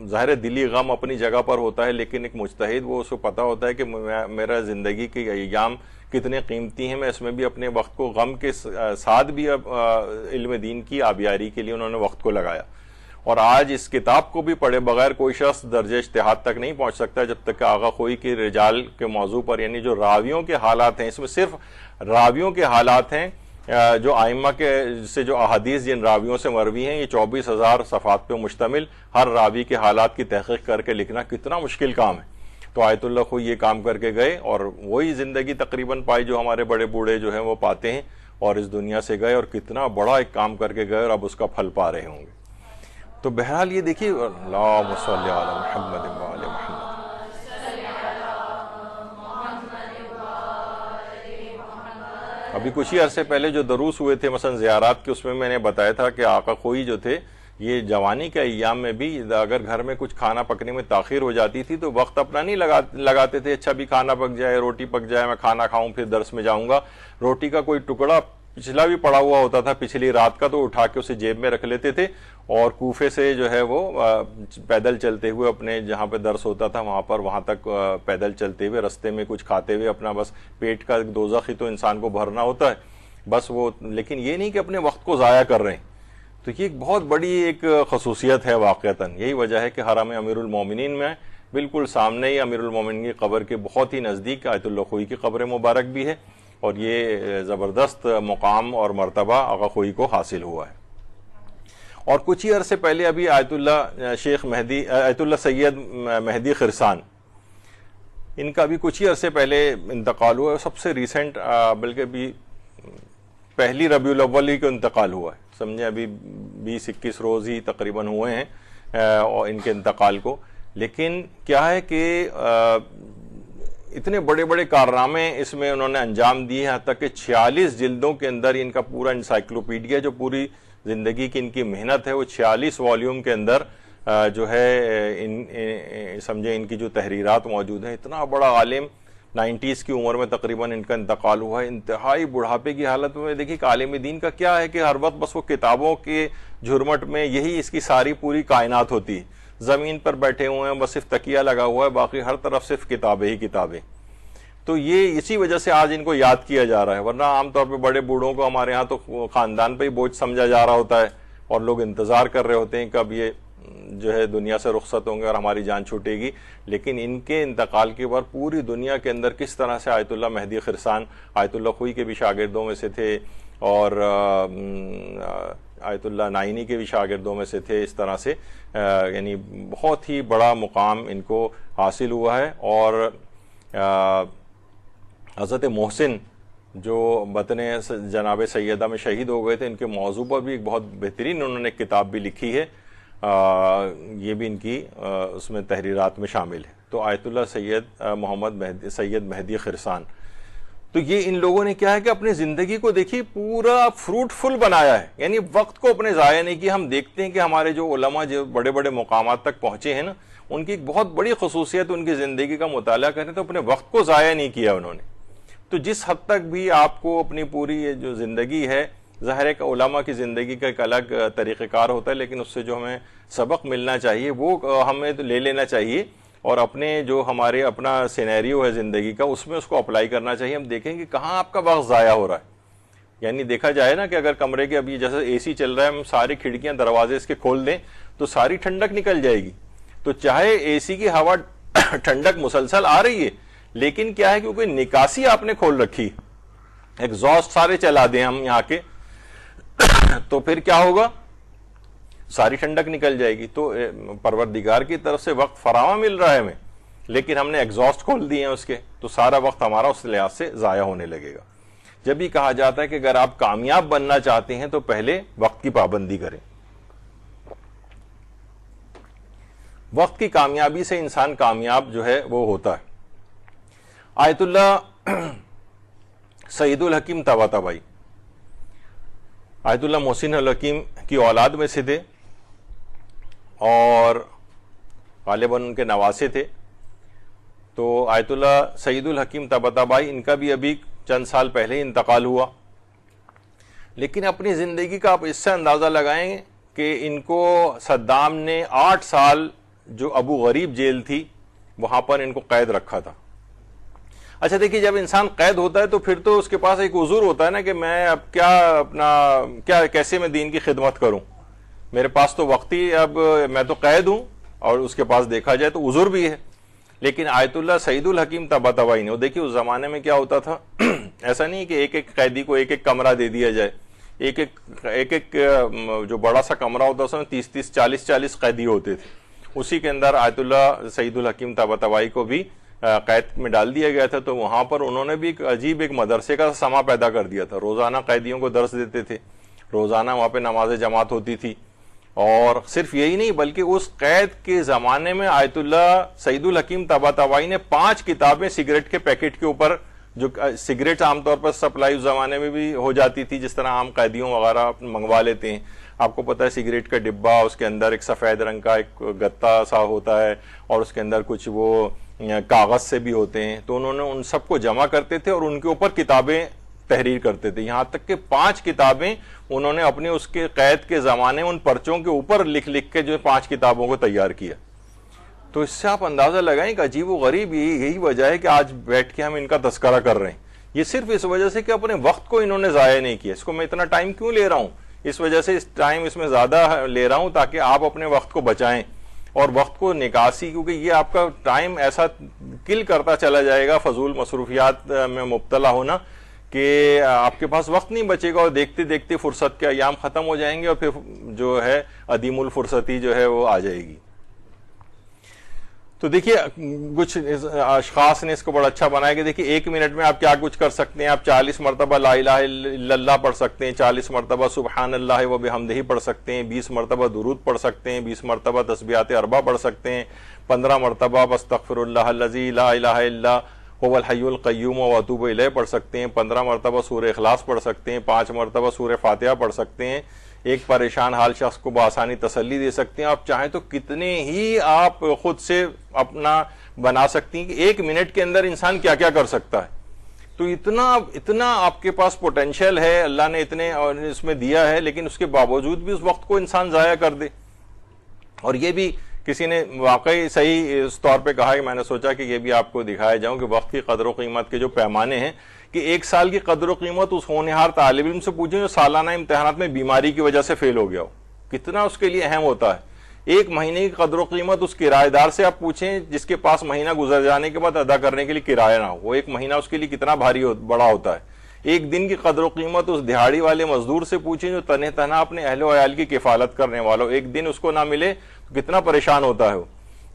ظاہر دلی غم اپنی جگہ پر ہوتا ہے، لیکن ایک مجتہد وہ اس کو پتہ ہوتا ہے کہ میرا زندگی کے ایام کتنے قیمتی ہیں، میں اس میں بھی اپنے وقت کو غم کے ساتھ بھی علم دین کی آبیاری کے لیے انہوں نے وقت کو لگایا۔ اور آج اس کتاب کو بھی پڑھے بغیر کوئی شخص درجہ اجتہاد تک نہیں پہنچ سکتا جب تک کہ آغا خوئی کے رجال کے موضوع پر، یعنی جو راویوں کے حالات ہیں، اس میں صرف راویوں کے حالات ہیں جو ائمہ کے سے جو احادیث جن راویوں سے مروی ہیں، یہ 24,000 صفحات پہ مشتمل، ہر راوی کے حالات کی تحقیق کر کے لکھنا کتنا مشکل کام ہے۔ تو آیت اللہ خوئی یہ کام کر کے گئے اور وہی زندگی تقریباً پائی جو ہمارے بڑے بوڑھے جو ہیں وہ پاتے ہیں، اور اس دنیا سے گئے اور کتنا بڑا ایک کام کر کے گئے اور اب اس کا پھل پا رہے ہوں گے۔ تو بہرحال یہ دیکھیے اللہم صلی علی محمد وآل محمد، ابھی کچھ ہی عرصے پہلے جو دروس ہوئے تھے مثلا زیارات کے، اس میں میں نے بتایا تھا کہ آقا خوئی جو تھے یہ جوانی کے ایام میں بھی اگر گھر میں کچھ کھانا پکنے میں تاخیر ہو جاتی تھی تو وقت اپنا نہیں لگاتے تھے، اچھا بھی کھانا پک جائے، روٹی پک جائے، میں کھانا کھاؤں پھر درس میں جاؤں گا، روٹی کا کوئی ٹکڑا پچھلا بھی پڑا ہوا ہوتا تھا پچھلی رات کا تو اٹھا کے اسے جیب میں رکھ لیتے تھے، اور کوفے سے جو ہے وہ پیدل چلتے ہوئے اپنے جہاں پہ درس ہوتا تھا وہاں تک پیدل چلتے ہوئے رستے میں کچھ کھاتے ہوئے اپنا بس پیٹ کا دوزخ ہی تو انسان کو بھرنا ہوتا ہے بس وہ، لیکن یہ نہیں کہ اپنے وقت کو ضائع کر رہے ہیں۔ تو یہ ایک بہت بڑی ایک خصوصیت ہے واقعتاً، یہی وجہ ہے کہ حرم امیر المومنین میں بالکل سامنے ہی امیر المومنین کی قبر کے بہت ہی نزدیک آیت اللہ خوئی کی قبر مبارک بھی ہے، اور یہ زبردست مقام اور مرتبہ آقا خوئی کو حاصل ہوا ہے۔ اور کچھ ہی عرصے پہلے ابھی آیت اللہ سید مہدی خرسان، ان کا بھی کچھ ہی عرصے پہلے انتقال ہوا ہے، سب سے ریسنٹ، بلکہ بھی پہلی ربیع الاول ہی کو انتقال ہوا ہے، سمجھیں ابھی 20-21 روز ہی تقریباً ہوئے ہیں اور ان کے انتقال کو۔ لیکن کیا ہے کہ اتنے بڑے بڑے کارنامے اس میں انہوں نے انجام دیے، یہاں تک کہ 46 جلدوں کے اندر ان کا پورا انسائکلوپیڈیا، جو پوری زندگی کی ان کی محنت ہے، وہ 46 والیوم کے اندر جو ہے سمجھے ان کی جو تحریرات موجود ہیں۔ اتنا بڑا عالم، 90s کی عمر میں تقریباً ان کا انتقال ہوا ہے، انتہائی بڑھاپے کی حالت میں۔ دیکھیے کہ عالم دین کا کیا ہے کہ ہر وقت بس وہ کتابوں کے جھرمٹ میں یہی اس کی ساری پوری کائنات ہوتی ہے، زمین پر بیٹھے ہوئے ہیں، بس صرف تکیہ لگا ہوا ہے، باقی ہر طرف صرف کتابیں ہی کتابیں۔ تو یہ اسی وجہ سے آج ان کو یاد کیا جا رہا ہے، ورنہ عام طور پہ بڑے بوڑھوں کو ہمارے ہاں تو خاندان پہ ہی بوجھ سمجھا جا رہا ہوتا ہے، اور لوگ انتظار کر رہے ہوتے ہیں کب یہ جو ہے دنیا سے رخصت ہوں گے اور ہماری جان چھوٹے گی۔ لیکن ان کے انتقال کے بعد پوری دنیا کے اندر کس طرح سے آیت اللہ مہدی خرسان آیت اللہ خوئی کے بھی شاگردوں میں سے تھے، اور آیت اللہ نائینی کے بھی شاگردوں میں سے تھے، اس طرح سے یعنی بہت ہی بڑا مقام ان کو حاصل ہوا ہے۔ اور حضرت محسن جو وطن جناب سیدہ میں شہید ہو گئے تھے، ان کے موضوع پر بھی ایک بہت بہترین انہوں نے کتاب بھی لکھی ہے، یہ بھی ان کی اس میں تحریرات میں شامل ہے۔ تو آیت اللہ سید مہدی خرسان، تو یہ ان لوگوں نے کیا ہے کہ اپنی زندگی کو دیکھیے پورا فروٹفل بنایا ہے، یعنی وقت کو اپنے ضائع نہیں کیا۔ ہم دیکھتے ہیں کہ ہمارے جو علماء جو بڑے بڑے مقامات تک پہنچے ہیں نا، ان کی ایک بہت بڑی خصوصیت ان کی زندگی کا مطالعہ کریں تو اپنے وقت کو ضائع نہیں کیا انہوں نے۔ تو جس حد تک بھی آپ کو اپنی پوری یہ جو زندگی ہے، ظاہر ہے کہ علماء کی زندگی کا ایک الگ طریقہ کار ہوتا ہے، لیکن اس سے جو ہمیں سبق ملنا چاہیے وہ ہمیں لے لینا چاہیے، اور اپنے جو ہمارے اپنا سینیریو ہے زندگی کا، اس میں اس کو اپلائی کرنا چاہیے۔ ہم دیکھیں کہ کہاں آپ کا وقت ضائع ہو رہا ہے، یعنی دیکھا جائے نا کہ اگر کمرے کے ابھی جیسے اے سی چل رہا ہے، ہم ساری کھڑکیاں دروازے اس کے کھول دیں تو ساری ٹھنڈک نکل جائے گی۔ تو چاہے اے سی کی ہوا ٹھنڈک مسلسل آ رہی ہے، لیکن کیا ہے کیونکہ نکاسی آپ نے کھول رکھی، ایگزاسٹ سارے چلا دیں ہم یہاں کے، تو پھر کیا ہوگا، ساری ٹھنڈک نکل جائے گی۔ تو پروردگار کی طرف سے وقت فراواں مل رہا ہے ہمیں، لیکن ہم نے ایگزاسٹ کھول دیے ہیں اس کے، تو سارا وقت ہمارا اس لحاظ سے ضائع ہونے لگے گا۔ جب بھی کہا جاتا ہے کہ اگر آپ کامیاب بننا چاہتے ہیں تو پہلے وقت کی پابندی کریں۔ وقت کی کامیابی سے انسان کامیاب جو ہے وہ ہوتا ہے۔ آیت اللہ سعید الحکیم طباطبائی آیت اللہ محسن الحکیم کی اولاد میں سے تھے، اور غالباً ان کے نواسے تھے۔ تو آیت اللہ سعید الحکیم طباطبائی، ان کا بھی ابھی چند سال پہلے ہی انتقال ہوا، لیکن اپنی زندگی کا آپ اس سے اندازہ لگائیں کہ ان کو صدام نے 8 سال جو ابو غریب جیل تھی وہاں پر ان کو قید رکھا تھا۔ اچھا دیکھیے، جب انسان قید ہوتا ہے تو پھر تو اس کے پاس ایک عذر ہوتا ہے نا کہ میں اب کیسے میں دین کی خدمت کروں، میرے پاس تو وقت ہی، اب میں تو قید ہوں، اور اس کے پاس دیکھا جائے تو عذر بھی ہے۔ لیکن آیت اللہ سعید الحکیم طباطبائی نے، وہ دیکھیے اس زمانے میں کیا ہوتا تھا، ایسا نہیں کہ ایک ایک قیدی کو ایک ایک کمرہ دے دیا جائے، ایک ایک جو بڑا سا کمرہ ہوتا اس میں 30 40 قیدی ہوتے تھے، اسی کے اندر آیت اللہ سعید الحکیم طباطبائی کو بھی قید میں ڈال دیا گیا تھا۔ تو وہاں پر انہوں نے بھی ایک عجیب ایک مدرسے کا سما پیدا کر دیا تھا، روزانہ قیدیوں کو درس دیتے تھے، روزانہ وہاں پہ نماز جماعت ہوتی تھی۔ اور صرف یہی نہیں بلکہ اس قید کے زمانے میں آیت اللہ سعید الحکیم طباطبائی نے 5 کتابیں سگریٹ کے پیکٹ کے اوپر، جو سگریٹ عام طور پر سپلائی اس زمانے میں بھی ہو جاتی تھی، جس طرح عام قیدیوں وغیرہ منگوا لیتے ہیں، آپ کو پتہ ہے سگریٹ کا ڈبہ، اس کے اندر ایک سفید رنگ کا ایک گتا سا ہوتا ہے، اور اس کے اندر کچھ وہ کاغذ سے بھی ہوتے ہیں، تو انہوں نے ان سب کو جمع کرتے تھے اور ان کے اوپر کتابیں تحریر کرتے تھے، یہاں تک کہ 5 کتابیں انہوں نے اپنے اس کے قید کے زمانے ان پرچوں کے اوپر لکھ کے جو 5 کتابوں کو تیار کیا۔ تو اس سے آپ اندازہ لگائیں کہ عجیب و غریب یہی وجہ ہے کہ آج بیٹھ کے ہم ان کا تذکرہ کر رہے ہیں، یہ صرف اس وجہ سے کہ اپنے وقت کو انہوں نے ضائع نہیں کیا۔ اس کو میں اتنا ٹائم کیوں لے رہا ہوں، اس وجہ سے اس ٹائم اس میں زیادہ لے رہا ہوں تاکہ آپ اپنے وقت کو بچائیں۔ اور وقت کو نکاسی، کیونکہ یہ آپ کا ٹائم ایسا کل کرتا چلا جائے گا، فضول مصروفیات میں مبتلا ہونا، کہ آپ کے پاس وقت نہیں بچے گا، اور دیکھتے دیکھتے فرصت کے ایام ختم ہو جائیں گے، اور پھر جو ہے عدیم الفرصتی جو ہے وہ آ جائے گی۔ تو دیکھیے کچھ اشخاص نے اس کو بڑا اچھا بنایا کہ دیکھیے 1 منٹ میں آپ کیا کچھ کر سکتے ہیں۔ آپ 40 مرتبہ لا الہ الا اللہ پڑھ سکتے ہیں، 40 مرتبہ سبحان اللہ و بحمدہ پڑھ سکتے ہیں، 20 مرتبہ درود پڑھ سکتے ہیں، 20 مرتبہ تسبیحات اربع پڑھ سکتے ہیں، 15 مرتبہ استغفر اللہ الذی لا الہ الا هو الحی القیوم واتوب الیہ پڑھ سکتے ہیں، 15 مرتبہ سورہ اخلاص پڑھ سکتے ہیں، 5 مرتبہ سورہ فاتحہ پڑھ سکتے ہیں، ایک پریشان حال شخص کو بآسانی تسلی دے سکتے ہیں۔ آپ چاہیں تو کتنے ہی آپ خود سے اپنا بنا سکتی ہیں کہ 1 منٹ کے اندر انسان کیا کیا کر سکتا ہے۔ تو اتنا آپ کے پاس پوٹینشیل ہے، اللہ نے اتنے اور اس میں دیا ہے، لیکن اس کے باوجود بھی اس وقت کو انسان ضائع کر دے۔ اور یہ بھی کسی نے واقعی صحیح اس طور پہ کہا کہ میں نے سوچا کہ یہ بھی آپ کو دکھایا جاؤں کہ وقت کی قدر و قیمت کے جو پیمانے ہیں، کہ 1 سال کی قدر و قیمت اس ہونہار طالب علم سے پوچھیں جو سالانہ امتحانات میں بیماری کی وجہ سے فیل ہو گیا ہو، کتنا اس کے لیے اہم ہوتا ہے۔ 1 مہینے کی قدر و قیمت اس کرایہ دار سے آپ پوچھیں جس کے پاس مہینہ گزر جانے کے بعد ادا کرنے کے لیے کرایہ نہ ہو، وہ 1 مہینہ اس کے لیے کتنا بڑا ہوتا ہے۔ 1 دن کی قدر و قیمت اس دہاڑی والے مزدور سے پوچھیں جو تنہ تنہا اپنے اہل و عیال کی کفالت کرنے والا ہو، 1 دن اس کو نہ ملے تو کتنا پریشان ہوتا ہے وہ۔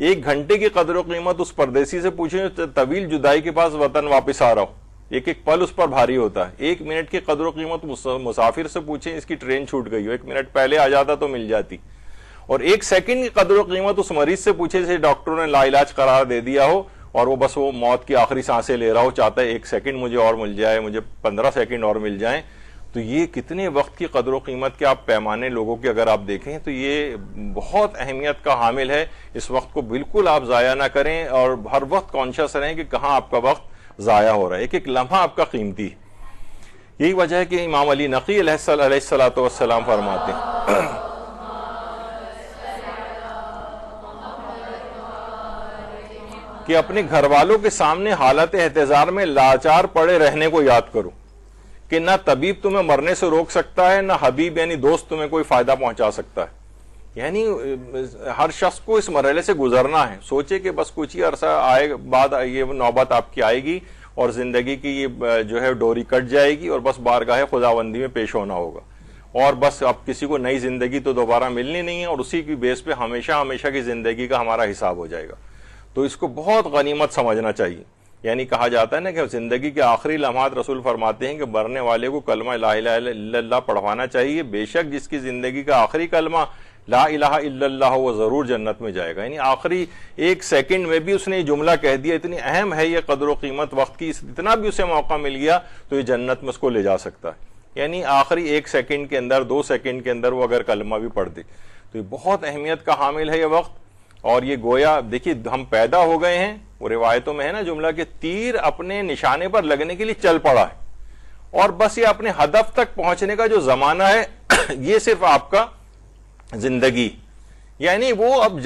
1 گھنٹے کی قدر و قیمت اس پردیسی سے پوچھیں جو طویل جدائی کے بعد وطن واپس آ رہا ہو، ایک پل اس پر بھاری ہوتا ہے۔ 1 منٹ کی قدر و قیمت مسافر سے پوچھیں اس کی ٹرین چھوٹ گئی ہو، 1 منٹ پہلے آ جاتا تو مل جاتی۔ اور 1 سیکنڈ کی قدر و قیمت اس مریض سے پوچھے جسے ڈاکٹروں نے لا علاج قرار دے دیا ہو، اور وہ بس وہ موت کی آخری سانسیں لے رہا ہو، چاہتا ہے 1 سیکنڈ مجھے اور مل جائے، مجھے 15 سیکنڈ اور مل جائیں۔ تو یہ کتنے وقت کی قدر و قیمت کے آپ پیمانے لوگوں کے اگر آپ دیکھیں تو یہ بہت اہمیت کا حامل ہے۔ اس وقت کو بالکل آپ ضائع نہ کریں، اور ہر وقت کانشیس رہیں کہ کہاں آپ کا وقت ضائع ہو رہا ہے، ایک لمحہ آپ کا قیمتی ہے۔ یہی وجہ ہے کہ امام علی نقی علیہ الصلوۃ والسلام فرماتے ہیں کہ اپنے گھر والوں کے سامنے حالت احتضار میں لاچار پڑے رہنے کو یاد کرو، کہ نہ طبیب تمہیں مرنے سے روک سکتا ہے، نہ حبیب یعنی دوست تمہیں کوئی فائدہ پہنچا سکتا ہے۔ یعنی ہر شخص کو اس مرحلے سے گزرنا ہے۔ سوچے کہ بس کچھ ہی عرصہ آئے بعد یہ نوبت آپ کی آئے گی، اور زندگی کی یہ جو ہے ڈوری کٹ جائے گی، اور بس بارگاہ خداوندی میں پیش ہونا ہوگا، اور بس اب کسی کو نئی زندگی تو دوبارہ ملنی نہیں ہے، اور اسی کی بیس پہ ہمیشہ ہمیشہ کی زندگی کا ہمارا حساب ہو جائے گا۔ تو اس کو بہت غنیمت سمجھنا چاہیے۔ یعنی کہا جاتا ہے نا کہ زندگی کے آخری لمحات رسول فرماتے ہیں کہ مرنے والے کو کلمہ لا الہ الا اللہ پڑھوانا چاہیے، بے شک جس کی زندگی کا آخری کلمہ لا الہ الا اللہ وہ ضرور جنت میں جائے گا۔ یعنی آخری 1 سیکنڈ میں بھی اس نے یہ جملہ کہہ دیا، اتنی اہم ہے یہ قدر و قیمت وقت کی، اتنا بھی اسے موقع مل گیا تو یہ جنت میں اس کو لے جا سکتا ہے۔ یعنی آخری 1 سیکنڈ کے اندر 2 سیکنڈ کے اندر وہ اگر کلمہ بھی پڑھ دے تو یہ بہت اہمیت کا حامل ہے یہ وقت۔ اور یہ گویا دیکھیے ہم پیدا ہو گئے ہیں، وہ روایتوں میں ہے نا جملہ کہ تیر اپنے نشانے پر لگنے کے لیے چل پڑا ہے، اور بس یہ اپنے ہدف تک پہنچنے کا جو زمانہ ہے یہ صرف آپ کا زندگی، یعنی وہ اب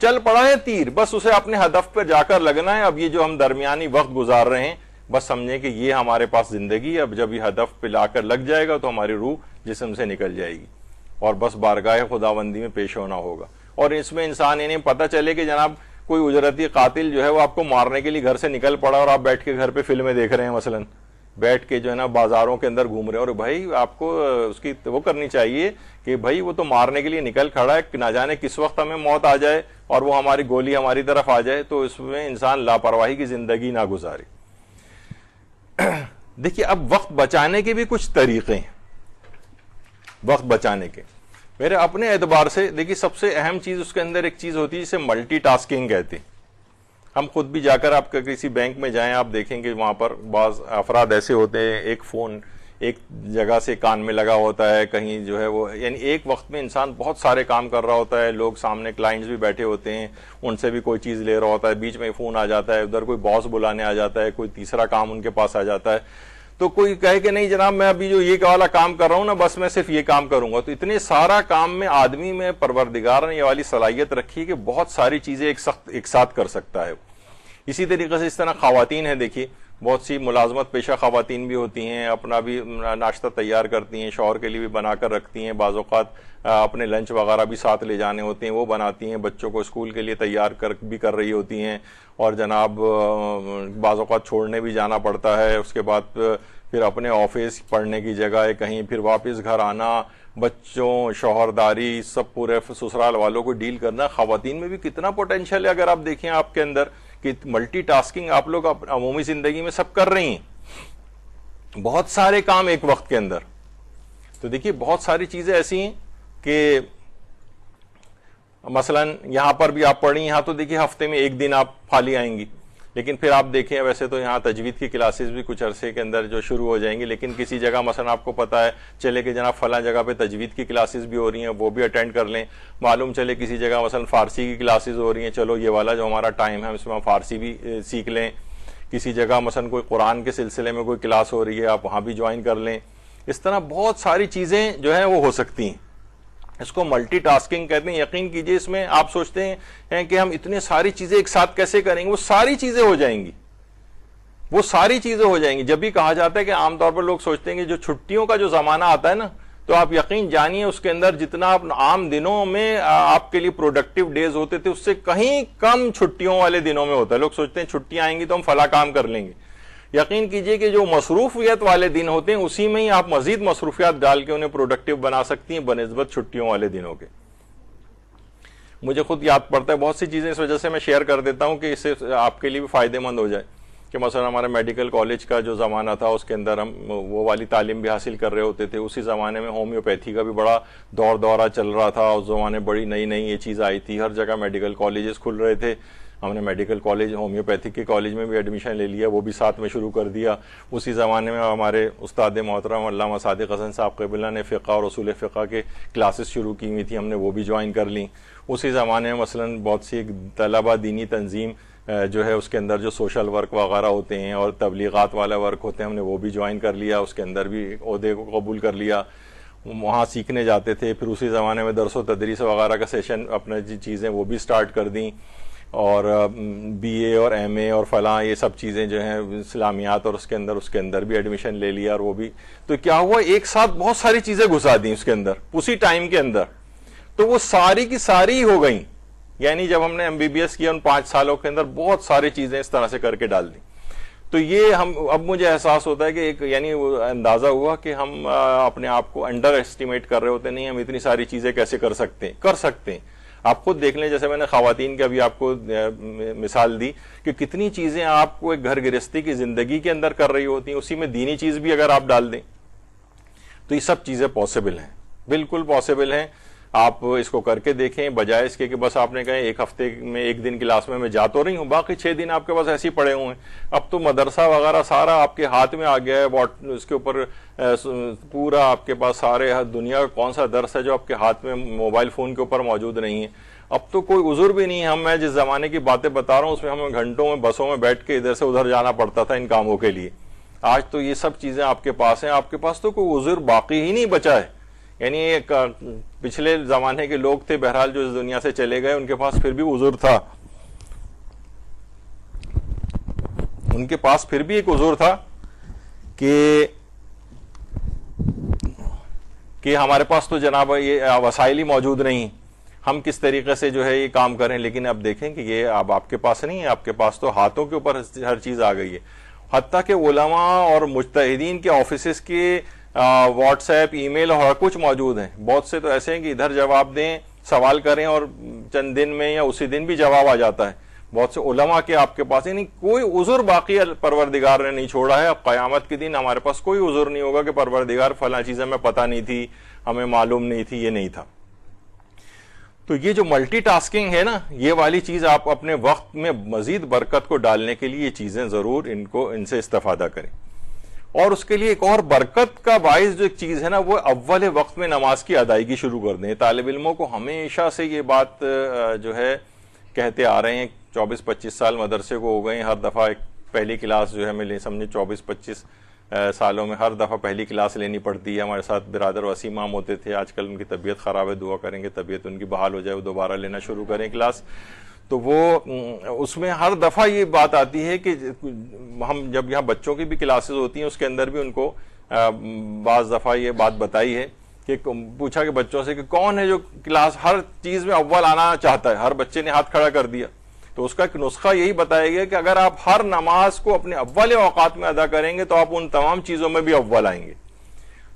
چل پڑا ہے تیر، بس اسے اپنے ہدف پر جا کر لگنا ہے۔ اب یہ جو ہم درمیانی وقت گزار رہے ہیں بس سمجھیں کہ یہ ہمارے پاس زندگی ہے، اب جب یہ ہدف پہ لا کر لگ جائے گا تو ہماری روح جسم سے نکل جائے گی، اور بس بارگاہ خداوندی میں پیش ہونا ہوگا۔ اور اس میں انسان انہیں پتہ چلے کہ جناب کوئی اجرتی قاتل جو ہے وہ آپ کو مارنے کے لیے گھر سے نکل پڑا، اور آپ بیٹھ کے گھر پہ فلمیں دیکھ رہے ہیں، مثلا بیٹھ کے جو ہے نا بازاروں کے اندر گھوم رہے ہیں، اور بھائی آپ کو اس کی وہ کرنی چاہیے کہ بھائی وہ تو مارنے کے لیے نکل کھڑا ہے، نہ جانے کس وقت ہمیں موت آ جائے اور وہ ہماری گولی ہماری طرف آ جائے، تو اس میں انسان لاپرواہی کی زندگی نہ گزارے۔ دیکھیے اب وقت بچانے کے بھی کچھ طریقے ہیں، وقت بچانے کے میرے اپنے اعتبار سے دیکھیے سب سے اہم چیز اس کے اندر ایک چیز ہوتی ہے جسے ملٹی ٹاسکنگ کہتے ہیں۔ ہم خود بھی جا کر آپ کسی بینک میں جائیں، آپ دیکھیں کہ وہاں پر بعض افراد ایسے ہوتے ہیں، ایک فون ایک جگہ سے کان میں لگا ہوتا ہے، کہیں جو ہے وہ یعنی ایک وقت میں انسان بہت سارے کام کر رہا ہوتا ہے، لوگ سامنے کلائنٹس بھی بیٹھے ہوتے ہیں، ان سے بھی کوئی چیز لے رہا ہوتا ہے، بیچ میں فون آ جاتا ہے، ادھر کوئی باس بلانے آ جاتا ہے، کوئی تیسرا کام ان کے پاس آ جاتا ہے، تو کوئی کہے کہ نہیں جناب میں ابھی جو یہ والا کام کر رہا ہوں نا بس میں صرف یہ کام کروں گا، تو اتنے سارا کام میں آدمی میں پروردگار نے یہ والی صلاحیت رکھی کہ بہت ساری چیزیں ایک ساتھ کر سکتا ہے۔ اسی طریقے سے اس طرح خواتین ہیں، دیکھیے بہت سی ملازمت پیشہ خواتین بھی ہوتی ہیں، اپنا بھی ناشتہ تیار کرتی ہیں، شوہر کے لیے بھی بنا کر رکھتی ہیں، بعض اوقات اپنے لنچ وغیرہ بھی ساتھ لے جانے ہوتے ہیں وہ بناتی ہیں، بچوں کو اسکول کے لیے تیار بھی کر رہی ہوتی ہیں، اور جناب بعض اوقات چھوڑنے بھی جانا پڑتا ہے، اس کے بعد پھر اپنے آفس پڑھنے کی جگہ ہے کہیں، پھر واپس گھر آنا، بچوں، شوہرداری، سب پورے سسرال والوں کو ڈیل کرنا۔ خواتین میں بھی کتنا پوٹینشیل ہے اگر آپ دیکھیں آپ کے اندر، کہ ملٹی ٹاسکنگ آپ لوگ عمومی زندگی میں سب کر رہی ہیں، بہت سارے کام ایک وقت کے اندر۔ تو دیکھیے بہت ساری چیزیں ایسی ہیں کہ مثلا یہاں پر بھی آپ پڑھیں، یہاں تو دیکھیے ہفتے میں ایک دن آپ خالی آئیں گی، لیکن پھر آپ دیکھیں ویسے تو یہاں تجوید کی کلاسز بھی کچھ عرصے کے اندر جو شروع ہو جائیں گی، لیکن کسی جگہ مثلا آپ کو پتا ہے چلے کہ جناب فلاں جگہ پہ تجوید کی کلاسز بھی ہو رہی ہیں، وہ بھی اٹینڈ کر لیں۔ معلوم چلے کسی جگہ مثلا فارسی کی کلاسز ہو رہی ہیں، چلو یہ والا جو ہمارا ٹائم ہے اس میں ہم فارسی بھی سیکھ لیں۔ کسی جگہ مثلا کوئی قرآن کے سلسلے میں کوئی کلاس ہو رہی ہے، آپ وہاں بھی جوائن کر لیں۔ اس طرح بہت ساری چیزیں جو ہیں وہ ہو سکتی ہیں، اس کو ملٹی ٹاسکنگ کہتے ہیں۔ یقین کیجئے اس میں آپ سوچتے ہیں کہ ہم اتنے ساری چیزیں ایک ساتھ کیسے کریں گے، وہ ساری چیزیں ہو جائیں گی، وہ ساری چیزیں ہو جائیں گی۔ جب بھی کہا جاتا ہے کہ عام طور پر لوگ سوچتے ہیں کہ جو چھٹیوں کا جو زمانہ آتا ہے نا، تو آپ یقین جانیے اس کے اندر جتنا آپ عام دنوں میں آپ کے لیے پروڈکٹیو ڈیز ہوتے تھے اس سے کہیں کم چھٹیوں والے دنوں میں ہوتا ہے۔ لوگ سوچتے ہیں چھٹیاں آئیں گی تو ہم فلاں کام کر لیں گے۔ یقین کیجئے کہ جو مصروفیت والے دن ہوتے ہیں اسی میں ہی آپ مزید مصروفیات ڈال کے انہیں پروڈکٹیو بنا سکتی ہیں بنسبت چھٹیوں والے دنوں کے۔ مجھے خود یاد پڑتا ہے بہت سی چیزیں، اس وجہ سے میں شیئر کر دیتا ہوں کہ اس سے آپ کے لیے بھی فائدہ مند ہو جائے، کہ مثلا ہمارے میڈیکل کالج کا جو زمانہ تھا اس کے اندر ہم وہ والی تعلیم بھی حاصل کر رہے ہوتے تھے۔ اسی زمانے میں ہومیوپیتھی کا بھی بڑا دورہ چل رہا تھا، اس زمانے بڑی نئی یہ چیز آئی تھی، ہر جگہ میڈیکل کالجز کھل رہے تھے۔ ہم نے میڈیکل کالج ہومیوپیتھی کے کالج میں بھی ایڈمیشن لے لیا، وہ بھی ساتھ میں شروع کر دیا۔ اسی زمانے میں ہمارے استاد محترم علامہ صادق حسن صاحب قبلہ نے فقہ اور اصول فقہ کے کلاسز شروع کی ہوئی تھی، ہم نے وہ بھی جوائن کر لیں۔ اسی زمانے میں مثلا بہت سی طلبہ دینی تنظیم جو ہے اس کے اندر جو سوشل ورک وغیرہ ہوتے ہیں اور تبلیغات والا ورک ہوتے ہیں، ہم نے وہ بھی جوائن کر لیا، اس کے اندر بھی عہدے کو قبول کر لیا، وہاں سیکھنے جاتے تھے۔ پھر اسی زمانے میں درس و تدریس وغیرہ کا سیشن اپنے چیزیں وہ بھی سٹارٹ کر دیں، اور بی اے اور ایم اے اور فلاں یہ سب چیزیں جو ہیں اسلامیات، اور اس کے اندر بھی ایڈمیشن لے لیا، اور وہ بھی تو کیا ہوا ایک ساتھ بہت ساری چیزیں گھسا دیں اس کے اندر اسی ٹائم کے اندر، تو وہ ساری کی ساری ہو گئیں۔ یعنی جب ہم نے ایم بی بی ایس کیا ان 5 سالوں کے اندر بہت ساری چیزیں اس طرح سے کر کے ڈال دیں۔ تو یہ اب مجھے احساس ہوتا ہے کہ ایک یعنی اندازہ ہوا کہ ہم اپنے آپ کو انڈر ایسٹیمیٹ کر رہے ہوتے، نہیں ہم اتنی ساری چیزیں کیسے کر سکتے ہیں۔ آپ خود دیکھ لیں، جیسے میں نے خواتین کی ابھی آپ کو مثال دی کہ کتنی چیزیں آپ کو ایک گھر گرہستی کی زندگی کے اندر کر رہی ہوتی ہیں، اسی میں دینی چیز بھی اگر آپ ڈال دیں تو یہ سب چیزیں پاسبل ہیں، بالکل پاسبل ہیں۔ آپ اس کو کر کے دیکھیں، بجائے اس کے کہ بس آپ نے کہا ایک ہفتے میں ایک دن کلاس میں جا تو رہی ہوں، باقی 6 دن آپ کے پاس ایسے ہی پڑے ہوئے ہیں۔ اب تو مدرسہ وغیرہ سارا آپ کے ہاتھ میں آ گیا ہے، اس کے اوپر پورا آپ کے پاس سارے دنیا کا کون سا درس ہے جو آپ کے ہاتھ میں موبائل فون کے اوپر موجود نہیں ہے۔ اب تو کوئی عذر بھی نہیں ہے۔ میں جس زمانے کی باتیں بتا رہا ہوں اس میں ہمیں گھنٹوں میں بسوں میں بیٹھ کے ادھر سے ادھر جانا پڑتا تھا ان کاموں کے لیے۔ آج تو یہ سب چیزیں آپ کے پاس ہیں، آپ کے پاس تو کوئی عذر باقی ہی نہیں بچا ہے۔ یعنی ایک پچھلے زمانے کے لوگ تھے بہرحال جو اس دنیا سے چلے گئے، ان کے پاس پھر بھی عذر تھا، ان کے پاس پھر بھی ایک عذر تھا کہ ہمارے پاس تو جناب یہ وسائل ہی موجود نہیں، ہم کس طریقے سے جو ہے یہ کام کریں۔ لیکن اب دیکھیں کہ یہ اب آپ کے پاس نہیں ہے، آپ کے پاس تو ہاتھوں کے اوپر ہر چیز آ گئی ہے۔ حتیٰ کہ علماء اور مجتہدین کے آفیسز کے واٹس ایپ، ای میل اور کچھ موجود ہیں۔ بہت سے تو ایسے ہیں کہ ادھر جواب دیں، سوال کریں اور چند دن میں یا اسی دن بھی جواب آ جاتا ہے۔ بہت سے علماء کے آپ کے پاس یعنی کوئی عذر باقی پروردگار نے نہیں چھوڑا ہے۔ اب قیامت کے دن ہمارے پاس کوئی عذر نہیں ہوگا کہ پروردگار فلاں چیزیں ہمیں پتہ نہیں تھی، ہمیں معلوم نہیں تھی، یہ نہیں تھا۔ تو یہ جو ملٹی ٹاسکنگ ہے نا، یہ والی چیز آپ اپنے وقت میں مزید برکت کو ڈالنے کے لیے یہ چیزیں ضرور ان سے استفادہ کریں۔ اور اس کے لیے ایک اور برکت کا باعث جو ایک چیز ہے نا، وہ اول وقت میں نماز کی ادائیگی شروع کر دیں۔ طالب علموں کو ہمیشہ سے یہ بات جو ہے کہتے آ رہے ہیں، 24-25 سال مدرسے کو ہو گئے، ہر دفعہ ایک پہلی کلاس جو ہے میں سمجھے 24-25 سالوں میں ہر دفعہ پہلی کلاس لینی پڑتی ہے۔ ہمارے ساتھ برادر وسیم عام ہوتے تھے، آج کل ان کی طبیعت خراب ہے، دعا کریں گے طبیعت ان کی بحال ہو جائے، وہ دوبارہ لینا شروع کریں کلاس۔ تو وہ اس میں ہر دفعہ یہ بات آتی ہے کہ ہم جب یہاں بچوں کی بھی کلاسز ہوتی ہیں اس کے اندر بھی ان کو بعض دفعہ یہ بات بتائی ہے کہ پوچھا کہ بچوں سے کہ کون ہے جو کلاس ہر چیز میں اول آنا چاہتا ہے. ہر بچے نے ہاتھ کھڑا کر دیا. تو اس کا ایک نسخہ یہی بتایا گیا کہ اگر آپ ہر نماز کو اپنے اول اوقات میں ادا کریں گے تو آپ ان تمام چیزوں میں بھی اول آئیں گے.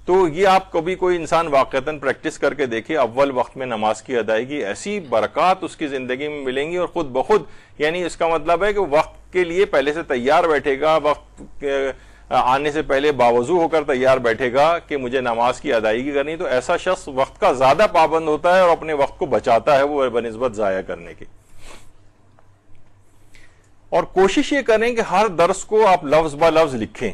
تو یہ آپ کبھی کوئی انسان واقعتاً پریکٹس کر کے دیکھیں, اول وقت میں نماز کی ادائیگی, ایسی برکات اس کی زندگی میں ملیں گی, اور خود بخود یعنی اس کا مطلب ہے کہ وقت کے لیے پہلے سے تیار بیٹھے گا, وقت آنے سے پہلے باوضو ہو کر تیار بیٹھے گا کہ مجھے نماز کی ادائیگی کرنی. تو ایسا شخص وقت کا زیادہ پابند ہوتا ہے اور اپنے وقت کو بچاتا ہے وہ بنسبت ضائع کرنے کے. اور کوشش یہ کریں کہ ہر درس کو آپ لفظ با لفظ لکھیں,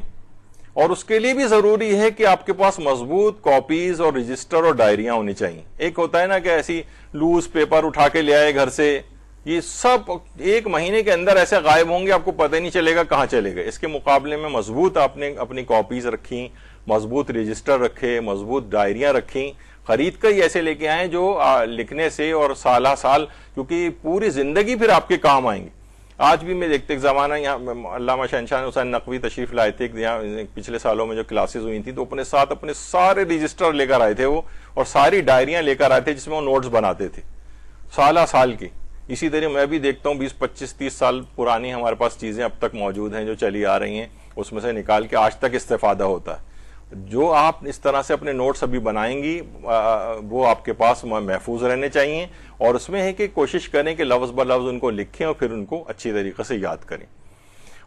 اور اس کے لیے بھی ضروری ہے کہ آپ کے پاس مضبوط کاپیز اور رجسٹر اور ڈائریاں ہونی چاہیے. ایک ہوتا ہے نا کہ ایسی لوز پیپر اٹھا کے لے آئے گھر سے, یہ سب ایک مہینے کے اندر ایسے غائب ہوں گے, آپ کو پتہ ہی نہیں چلے گا کہاں چلے گئے. اس کے مقابلے میں مضبوط آپ نے اپنی کاپیز رکھیں, مضبوط رجسٹر رکھے, مضبوط ڈائریاں رکھیں, خرید کر ہی ایسے لے کے آئیں جو لکھنے سے اور سالہ سال, کیونکہ پوری زندگی پھر آپ کے کام آئیں گے. آج بھی میں دیکھتے ایک زمانہ یہاں علامہ شہنشاہ حسین نقوی تشریف لائے تھے یہاں پچھلے سالوں میں جو کلاسز ہوئی تھیں, تو اپنے ساتھ اپنے سارے رجسٹر لے کر آئے تھے وہ, اور ساری ڈائریاں لے کر آئے تھے جس میں وہ نوٹس بناتے تھے سالہ سال کی. اسی طرح میں بھی دیکھتا ہوں 20 25 30 سال پرانی ہمارے پاس چیزیں اب تک موجود ہیں جو چلی آ رہی ہیں, اس میں سے نکال کے آج تک استفادہ ہوتا ہے. جو آپ اس طرح سے اپنے نوٹس ابھی بنائیں گی وہ آپ کے پاس محفوظ رہنے چاہیے, اور اس میں ہے کہ کوشش کریں کہ لفظ بہ لفظ ان کو لکھیں اور پھر ان کو اچھی طریقے سے یاد کریں,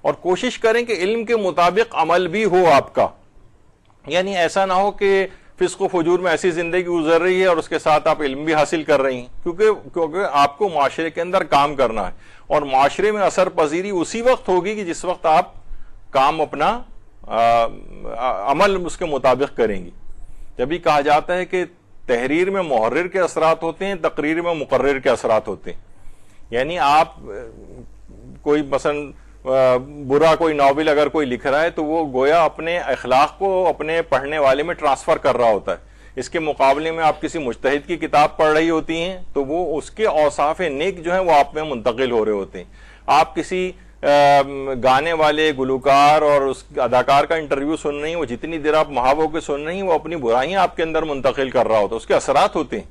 اور کوشش کریں کہ علم کے مطابق عمل بھی ہو آپ کا. یعنی ایسا نہ ہو کہ فسق و فجور میں ایسی زندگی گزر رہی ہے اور اس کے ساتھ آپ علم بھی حاصل کر رہی ہیں, کیونکہ آپ کو معاشرے کے اندر کام کرنا ہے, اور معاشرے میں اثر پذیری اسی وقت ہوگی کہ جس وقت آپ کام اپنا عمل اس کے مطابق کریں گی. جبھی کہا جاتا ہے کہ تحریر میں محرر کے اثرات ہوتے ہیں, تقریر میں مقرر کے اثرات ہوتے ہیں. یعنی آپ کوئی مثلا برا کوئی ناول اگر کوئی لکھ رہا ہے تو وہ گویا اپنے اخلاق کو اپنے پڑھنے والے میں ٹرانسفر کر رہا ہوتا ہے. اس کے مقابلے میں آپ کسی مجتہد کی کتاب پڑھ رہی ہوتی ہیں تو وہ اس کے اوصاف نیک جو ہیں وہ آپ میں منتقل ہو رہے ہوتے ہیں. آپ کسی گانے والے گلوکار اور اس اداکار کا انٹرویو سن رہی ہیں, وہ جتنی دیر آپ محاوروں کے سن رہی ہیں وہ اپنی برائیاں آپ کے اندر منتقل کر رہا ہوتا ہے, اس کے اثرات ہوتے ہیں.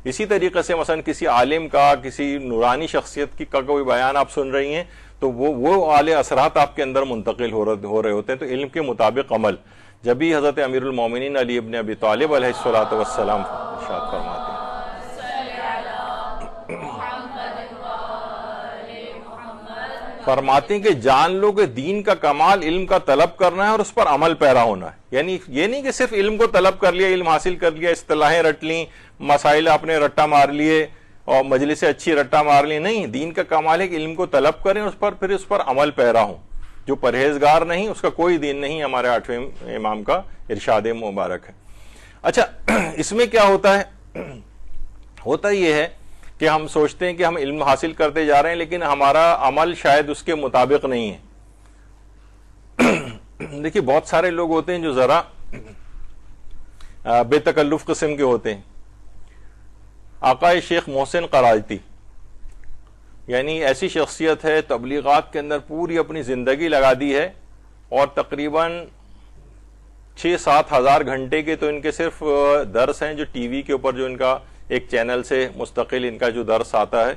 اسی طریقے سے مثلا کسی عالم کا, کسی نورانی شخصیت کی کا کوئی بیان آپ سن رہی ہیں تو وہ اعلی اثرات آپ کے اندر منتقل ہو رہے ہوتے ہیں. تو علم کے مطابق عمل, جبھی حضرت امیر المومنین علی ابن ابی طالب علیہ الصلوۃ والسلام ارشاد فرماتے ہیں کہ جان لو کہ دین کا کمال علم کا طلب کرنا ہے اور اس پر عمل پیرا ہونا ہے. یعنی یہ نہیں کہ صرف علم کو طلب کر لیا, علم حاصل کر لیا, اصطلاحیں رٹ لیں, مسائل اپنے رٹا مار لیے اور مجلس سے اچھی رٹا مار لی. نہیں, دین کا کمال ہے کہ علم کو طلب کریں اور پھر اس پر عمل پیرا ہوں. جو پرہیزگار نہیں اس کا کوئی دین نہیں, ہمارے 8ویں امام کا ارشاد مبارک ہے. اچھا, اس میں کیا ہوتا ہے؟ ہوتا یہ ہے کہ ہم سوچتے ہیں کہ ہم علم حاصل کرتے جا رہے ہیں لیکن ہمارا عمل شاید اس کے مطابق نہیں ہے. دیکھیے بہت سارے لوگ ہوتے ہیں جو ذرا بے تکلف قسم کے ہوتے ہیں. آقا شیخ محسن قرائتی یعنی ایسی شخصیت ہے, تبلیغات کے اندر پوری اپنی زندگی لگا دی ہے, اور تقریباً 6-7 ہزار گھنٹے کے تو ان کے صرف درس ہیں جو ٹی وی کے اوپر جو ان کا ایک چینل سے مستقل ان کا جو درس آتا ہے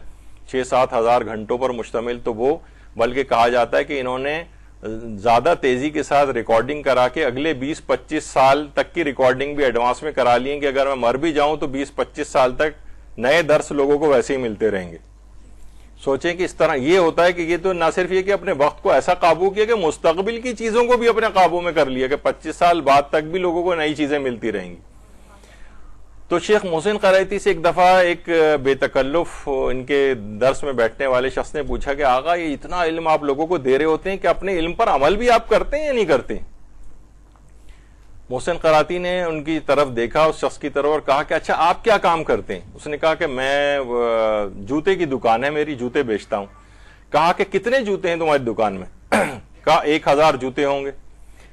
6-7 ہزار گھنٹوں پر مشتمل. تو وہ بلکہ کہا جاتا ہے کہ انہوں نے زیادہ تیزی کے ساتھ ریکارڈنگ کرا کے اگلے 20-25 سال تک کی ریکارڈنگ بھی ایڈوانس میں کرا لی ہیں کہ اگر میں مر بھی جاؤں تو 20-25 سال تک نئے درس لوگوں کو ویسے ہی ملتے رہیں گے. سوچیں کہ اس طرح یہ ہوتا ہے کہ یہ تو نہ صرف یہ کہ اپنے وقت کو ایسا قابو کیا کہ مستقبل کی چیزوں کو بھی اپنے قابو میں کر لیا کہ 25 سال بعد تک بھی لوگوں کو نئی چیزیں ملتی رہیں گی. تو شیخ محسن قرائتی سے ایک دفعہ ایک بے تکلف ان کے درس میں بیٹھنے والے شخص نے پوچھا کہ آقا یہ اتنا علم آپ لوگوں کو دے رہے ہوتے ہیں کہ اپنے علم پر عمل بھی آپ کرتے ہیں یا نہیں کرتے؟ محسن قرائتی نے ان کی طرف دیکھا, اس شخص کی طرف, اور کہا کہ اچھا آپ کیا کام کرتے ہیں؟ اس نے کہا کہ میں جوتے کی دکان ہے میری, جوتے بیچتا ہوں. کہا کہ کتنے جوتے ہیں تمہاری دکان میں؟ کہا 1000 جوتے ہوں گے.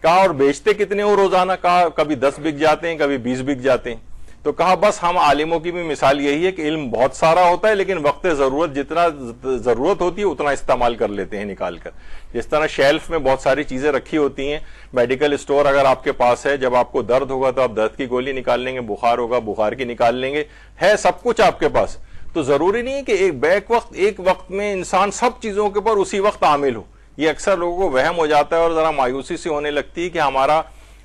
کہا اور بیچتے کتنے ہو روزانہ؟ کہا کبھی 10 بک جاتے ہیں, کبھی 20 بک جاتے ہیں. تو کہا بس ہم عالموں کی بھی مثال یہی ہے کہ علم بہت سارا ہوتا ہے لیکن وقت ضرورت جتنا ضرورت ہوتی ہے اتنا استعمال کر لیتے ہیں نکال کر. جس طرح شیلف میں بہت ساری چیزیں رکھی ہوتی ہیں, میڈیکل اسٹور اگر آپ کے پاس ہے, جب آپ کو درد ہوگا تو آپ درد کی گولی نکال لیں گے, بخار ہوگا بخار کی نکال لیں گے, ہے سب کچھ آپ کے پاس. تو ضروری نہیں ہے کہ ایک وقت میں انسان سب چیزوں کے اوپر اسی وقت عامل ہو. یہ اکثر لوگوں کو وہم ہو جاتا ہے اور ذرا مایوسی سے ہونے لگتی ہے کہ ہمارا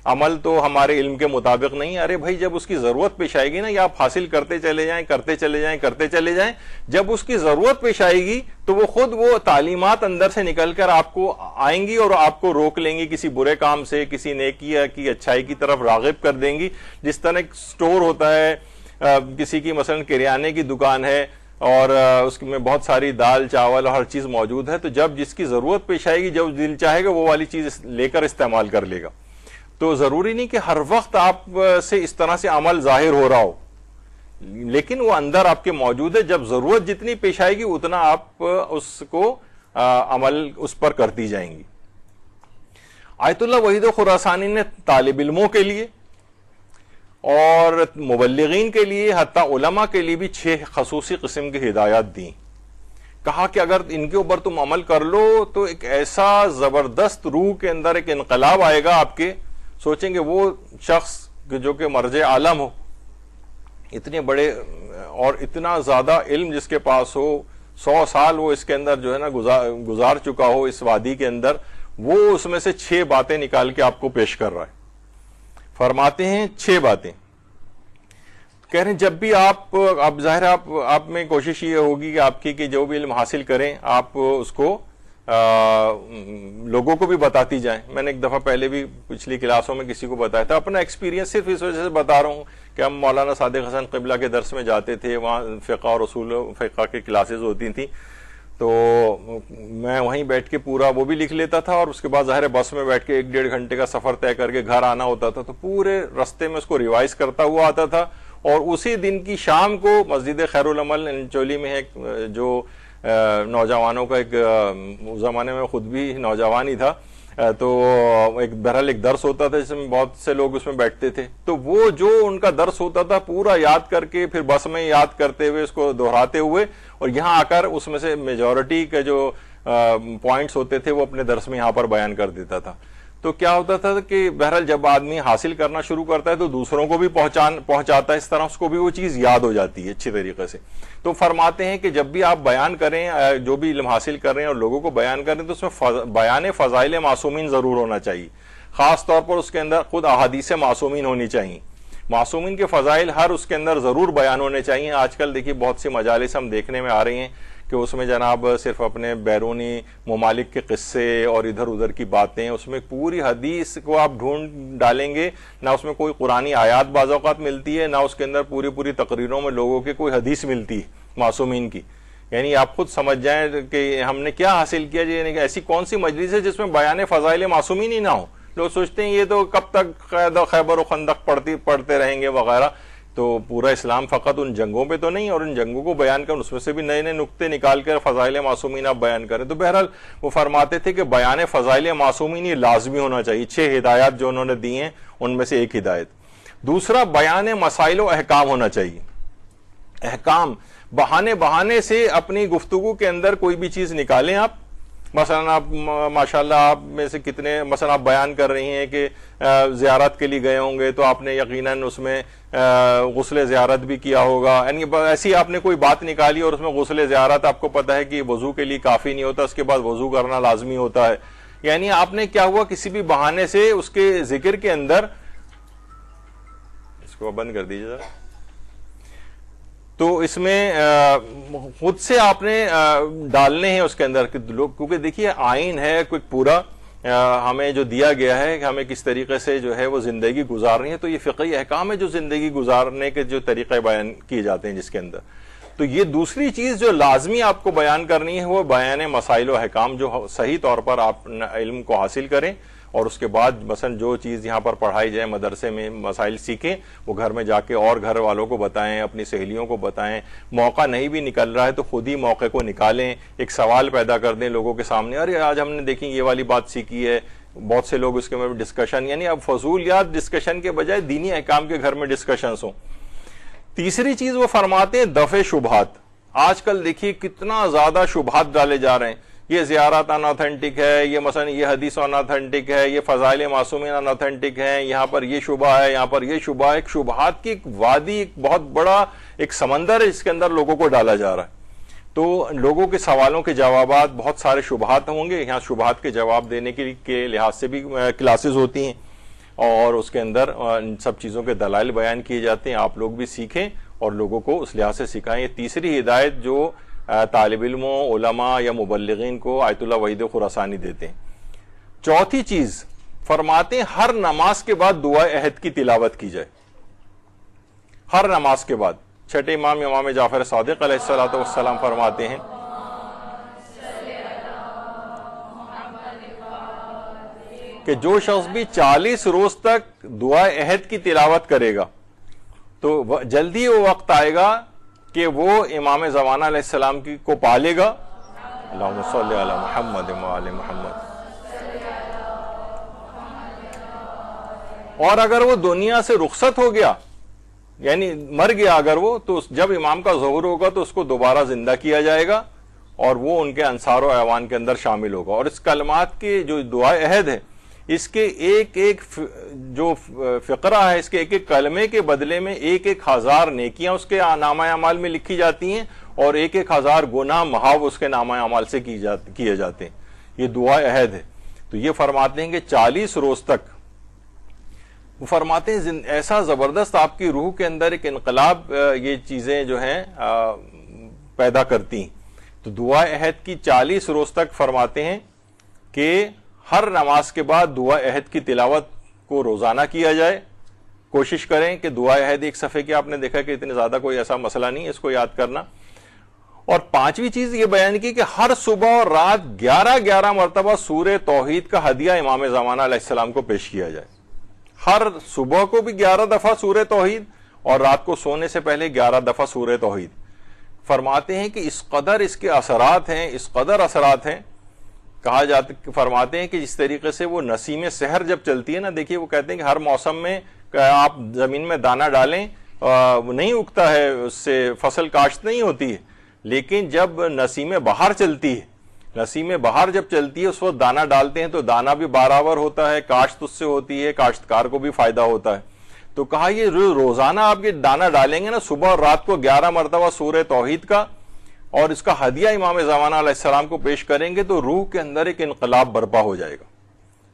عمل تو ہمارے علم کے مطابق نہیں. ارے بھائی, جب اس کی ضرورت پیش آئے گی نا, یا آپ حاصل کرتے چلے جائیں کرتے چلے جائیں کرتے چلے جائیں, جب اس کی ضرورت پیش آئے گی تو وہ خود وہ تعلیمات اندر سے نکل کر آپ کو آئیں گی اور آپ کو روک لیں گی کسی برے کام سے, کسی نیکی کی اچھائی کی طرف راغب کر دیں گی. جس طرح ایک سٹور ہوتا ہے, کسی کی مثلا کریانے کی دکان ہے اور اس میں بہت ساری دال چاول ہر چیز موجود ہے, تو جب جس کی ضرورت پیش آئے گی, جب دل چاہے گا وہ والی چیز لے کر استعمال کر لے گا. تو ضروری نہیں کہ ہر وقت آپ سے اس طرح سے عمل ظاہر ہو رہا ہو, لیکن وہ اندر آپ کے موجود ہے. جب ضرورت جتنی پیش آئے گی اتنا آپ اس کو عمل اس پر کرتی جائیں گی. آیت اللہ وحید خراسانی نے طالب علموں کے لیے اور مبلغین کے لیے, حتیٰ علماء کے لیے بھی 6 خصوصی قسم کی ہدایات دیں. کہا کہ اگر ان کے اوپر تم عمل کر لو تو ایک ایسا زبردست روح کے اندر ایک انقلاب آئے گا آپ کے. سوچیں گے وہ شخص جو کہ مرجع عالم ہو, اتنے بڑے اور اتنا زیادہ علم جس کے پاس ہو, 100 سال وہ اس کے اندر جو ہے نا گزار چکا ہو اس وادی کے اندر, وہ اس میں سے 6 باتیں نکال کے آپ کو پیش کر رہا ہے. فرماتے ہیں 6 باتیں. کہہ رہے ہیں جب بھی آپ ظاہر آپ میں کوشش یہ ہوگی کہ آپ کی کہ جو بھی علم حاصل کریں آپ اس کو لوگوں کو بھی بتاتی جائیں. میں نے ایک دفعہ پہلے بھی پچھلی کلاسوں میں کسی کو بتایا تھا. اپنا ایکسپیرینس صرف اس وجہ سے بتا رہا ہوں کہ ہم مولانا صادق حسن قبلہ کے درس میں جاتے تھے, وہاں فقہ اور اصول فقہ کی کلاسز ہوتی تھیں, تو میں وہیں بیٹھ کے پورا وہ بھی لکھ لیتا تھا, اور اس کے بعد ظاہر بس میں بیٹھ کے 1-1.5 گھنٹے کا سفر طے کر کے گھر آنا ہوتا تھا, تو پورے رستے میں اس کو ریوائز کرتا ہوا آتا تھا. اور اسی دن کی شام کو مسجد خیر العمل چولی میں ایک جو نوجوانوں کا ایک زمانے میں خود بھی نوجوان ہی تھا, تو بہرحال ایک درس ہوتا تھا جس میں بہت سے لوگ اس میں بیٹھتے تھے, تو وہ جو ان کا درس ہوتا تھا پورا یاد کر کے پھر بس میں یاد کرتے ہوئے اس کو دہراتے ہوئے, اور یہاں آ کر اس میں سے میجورٹی کے جو پوائنٹس ہوتے تھے وہ اپنے درس میں یہاں پر بیان کر دیتا تھا. تو کیا ہوتا تھا کہ بہرحال جب آدمی حاصل کرنا شروع کرتا ہے تو دوسروں کو بھی پہنچاتا ہے, اس طرح اس کو بھی وہ چیز یاد ہو جاتی ہے اچھی طریقے سے. تو فرماتے ہیں کہ جب بھی آپ بیان کریں, جو بھی علم حاصل کر رہے ہیں اور لوگوں کو بیان کریں, تو اس میں بیان فضائل معصومین ضرور ہونا چاہیے. خاص طور پر اس کے اندر خود احادیث معصومین ہونی چاہیے. معصومین کے فضائل ہر اس کے اندر ضرور بیان ہونے چاہیے. آج کل دیکھیے بہت سی مجالس ہم دیکھنے میں آ رہی ہیں کہ اس میں جناب صرف اپنے بیرونی ممالک کے قصے اور ادھر ادھر کی باتیں, اس میں پوری حدیث کو آپ ڈھونڈ ڈالیں گے, نہ اس میں کوئی قرآنی آیات بعض اوقات ملتی ہے, نہ اس کے اندر پوری تقریروں میں لوگوں کی کوئی حدیث ملتی ہے معصومین کی. یعنی آپ خود سمجھ جائیں کہ ہم نے کیا حاصل کیا. یعنی کہ ایسی کون سی مجلس ہے جس میں بیان فضائل معصومین ہی نہ ہو. لوگ سوچتے ہیں یہ تو کب تک خیبر و خندق پڑھتے رہیں گے وغیرہ. تو پورا اسلام فقط ان جنگوں پہ تو نہیں, اور ان جنگوں کو بیان کر اس میں سے بھی نئے نئے نقطے نکال کر فضائل معصومین آپ بیان کریں. تو بہرحال وہ فرماتے تھے کہ بیان فضائل معصومین یہ لازمی ہونا چاہیے. 6 ہدایات جو انہوں نے دی ہیں ان میں سے ایک ہدایت. دوسرا, بیان مسائل و احکام ہونا چاہیے. احکام بہانے سے اپنی گفتگو کے اندر کوئی بھی چیز نکالیں آپ. مثلا آپ ماشاءاللہ آپ میں سے کتنے مثلا آپ بیان کر رہی ہیں کہ زیارت کے لیے گئے ہوں گے, تو آپ نے یقیناً اس میں غسل زیارت بھی کیا ہوگا. یعنی ایسی آپ نے کوئی بات نکالی اور اس میں غسل زیارت آپ کو پتہ ہے کہ وضو کے لیے کافی نہیں ہوتا, اس کے بعد وضو کرنا لازمی ہوتا ہے. یعنی آپ نے کیا ہوا کسی بھی بہانے سے اس کے ذکر کے اندر, اس کو بند کر دیجیے ذرا, تو اس میں خود سے آپ نے ڈالنے ہیں اس کے اندر لوگ, کیونکہ دیکھیے آئین ہے کوئی پورا ہمیں جو دیا گیا ہے کہ ہمیں کس طریقے سے جو ہے وہ زندگی گزارنی ہے. تو یہ فقہی احکام ہے جو زندگی گزارنے کے جو طریقے بیان کیے جاتے ہیں جس کے اندر. تو یہ دوسری چیز جو لازمی آپ کو بیان کرنی ہے وہ بیان مسائل و احکام, جو صحیح طور پر آپ علم کو حاصل کریں, اور اس کے بعد مثلا جو چیز یہاں پر پڑھائی جائے مدرسے میں مسائل سیکھیں, وہ گھر میں جا کے اور گھر والوں کو بتائیں, اپنی سہیلیوں کو بتائیں. موقع نہیں بھی نکل رہا ہے تو خود ہی موقع کو نکالیں, ایک سوال پیدا کر دیں لوگوں کے سامنے, ارے آج ہم نے دیکھیں یہ والی بات سیکھی ہے. بہت سے لوگ اس کے میں ڈسکشن, یعنی اب فضولیات ڈسکشن کے بجائے دینی احکام کے گھر میں ڈسکشنز ہوں. تیسری چیز وہ فرماتے ہیں دفع شبہات. آج کل دیکھیے کتنا زیادہ شبہات ڈالے جا رہے ہیں, یہ زیارت ان اوتھینٹک ہے, یہ مثلا یہ حدیث ان اوتھینٹک ہے, یہ فضائل معصومین ان اوتھینٹک ہے, یہاں پر یہ شبہ ہے, یہاں پر یہ شبہ ہے. ایک شبہات کی ایک وادی, ایک بہت بڑا ایک سمندر ہے جس کے اندر لوگوں کو ڈالا جا رہا ہے. تو لوگوں کے سوالوں کے جوابات, بہت سارے شبہات ہوں گے, یہاں شبہات کے جواب دینے کے لحاظ سے بھی کلاسز ہوتی ہیں, اور اس کے اندر ان سب چیزوں کے دلائل بیان کیے جاتے ہیں. آپ لوگ بھی سیکھیں اور لوگوں کو اس لحاظ سے سکھائیں. یہ تیسری ہدایت جو طالب علموں, علماء یا مبلغین کو آیت اللہ وحید خراسانی دیتے ہیں. چوتھی چیز فرماتے ہیں ہر نماز کے بعد دعائے عہد کی تلاوت کی جائے. ہر نماز کے بعد. چھٹے امام جعفر صادق علیہ الصلوۃ والسلام فرماتے ہیں کہ جو شخص بھی 40 روز تک دعائے عہد کی تلاوت کرے گا تو جلدی وہ وقت آئے گا کہ وہ امام زمانہ علیہ السلام کو پالے گا. اللہم صلی علی محمد و آل محمد. اور اگر وہ دنیا سے رخصت ہو گیا, یعنی مر گیا اگر وہ, تو جب امام کا ظہور ہوگا تو اس کو دوبارہ زندہ کیا جائے گا اور وہ ان کے انصار و اعوان کے اندر شامل ہوگا. اور اس کلمات کے جو دعائے عہد ہے, اس کے ایک ایک جو فقرہ ہے, اس کے ایک ایک کلمے کے بدلے میں 1,000 نیکیاں اس کے نامہ اعمال میں لکھی جاتی ہیں, اور 1,000 گناہ محو اس کے نامہ اعمال سے کیے جاتے ہیں. یہ دعا عہد ہے. تو یہ فرماتے ہیں کہ 40 روز تک, وہ فرماتے ہیں ایسا زبردست آپ کی روح کے اندر ایک انقلاب یہ چیزیں جو ہیں پیدا کرتی ہیں. تو دعا عہد کی 40 روز تک فرماتے ہیں کہ ہر نماز کے بعد دعا عہد کی تلاوت کو روزانہ کیا جائے. کوشش کریں کہ دعا عہد ایک صفحے کی, آپ نے دیکھا کہ اتنے زیادہ کوئی ایسا مسئلہ نہیں ہے اس کو یاد کرنا. اور پانچویں چیز یہ بیان کی کہ ہر صبح اور رات 11 مرتبہ سورہ توحید کا ہدیہ امام زمانہ علیہ السلام کو پیش کیا جائے. ہر صبح کو بھی 11 دفعہ سورہ توحید, اور رات کو سونے سے پہلے 11 دفعہ سورہ توحید. فرماتے ہیں کہ اس قدر اس کے اثرات ہیں, اس قدر اثرات ہیں. کہا جاتا, فرماتے ہیں کہ جس طریقے سے وہ نسیم سحر جب چلتی ہے نا, دیکھیے وہ کہتے ہیں کہ ہر موسم میں آپ زمین میں دانہ ڈالیں نہیں اگتا ہے, اس سے فصل کاشت نہیں ہوتی ہے, لیکن جب نسیم بہار چلتی ہے, نسیم بہار جب چلتی ہے اس وقت دانہ ڈالتے ہیں تو دانہ بھی برابر ہوتا ہے, کاشت اس سے ہوتی ہے, کاشتکار کو بھی فائدہ ہوتا ہے. تو کہا یہ روزانہ آپ یہ دانہ ڈالیں گے نا صبح اور رات کو 11 مرتبہ سورہ توحید کا, اور اس کا ہدیہ امام زمانہ علیہ السلام کو پیش کریں گے تو روح کے اندر ایک انقلاب برپا ہو جائے گا,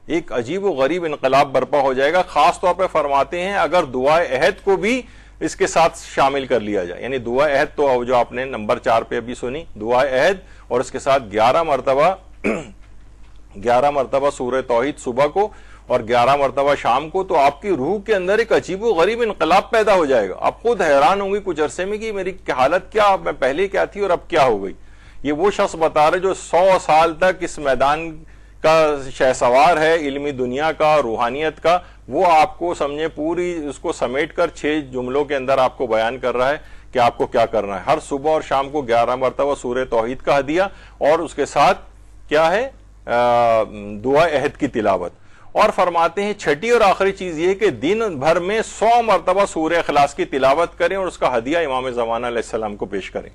ایک عجیب و غریب انقلاب برپا ہو جائے گا. خاص طور پہ فرماتے ہیں اگر دعائے عہد کو بھی اس کے ساتھ شامل کر لیا جائے, یعنی دعا عہد تو جو آپ نے نمبر 4 پہ ابھی سنی, دعا عہد اور اس کے ساتھ 11 مرتبہ سورہ توحید صبح کو اور 11 مرتبہ شام کو, تو آپ کی روح کے اندر ایک عجیب و غریب انقلاب پیدا ہو جائے گا. آپ خود حیران ہوں گی کچھ عرصے میں کہ میری حالت کیا, میں پہلے کیا تھی اور اب کیا ہو گئی. یہ وہ شخص بتا رہے جو 100 سال تک اس میدان کا شہسوار ہے, علمی دنیا کا, روحانیت کا, وہ آپ کو سمجھے پوری اس کو سمیٹ کر 6 جملوں کے اندر آپ کو بیان کر رہا ہے کہ آپ کو کیا کرنا ہے. ہر صبح اور شام کو 11 مرتبہ سورہ توحید کا ہدیہ, اور اس کے ساتھ کیا ہے, دعا عہد کی تلاوت. اور فرماتے ہیں چھٹی اور آخری چیز یہ کہ دن بھر میں 100 مرتبہ سورہ اخلاص کی تلاوت کریں اور اس کا ہدیہ امام زمانہ علیہ السلام کو پیش کریں.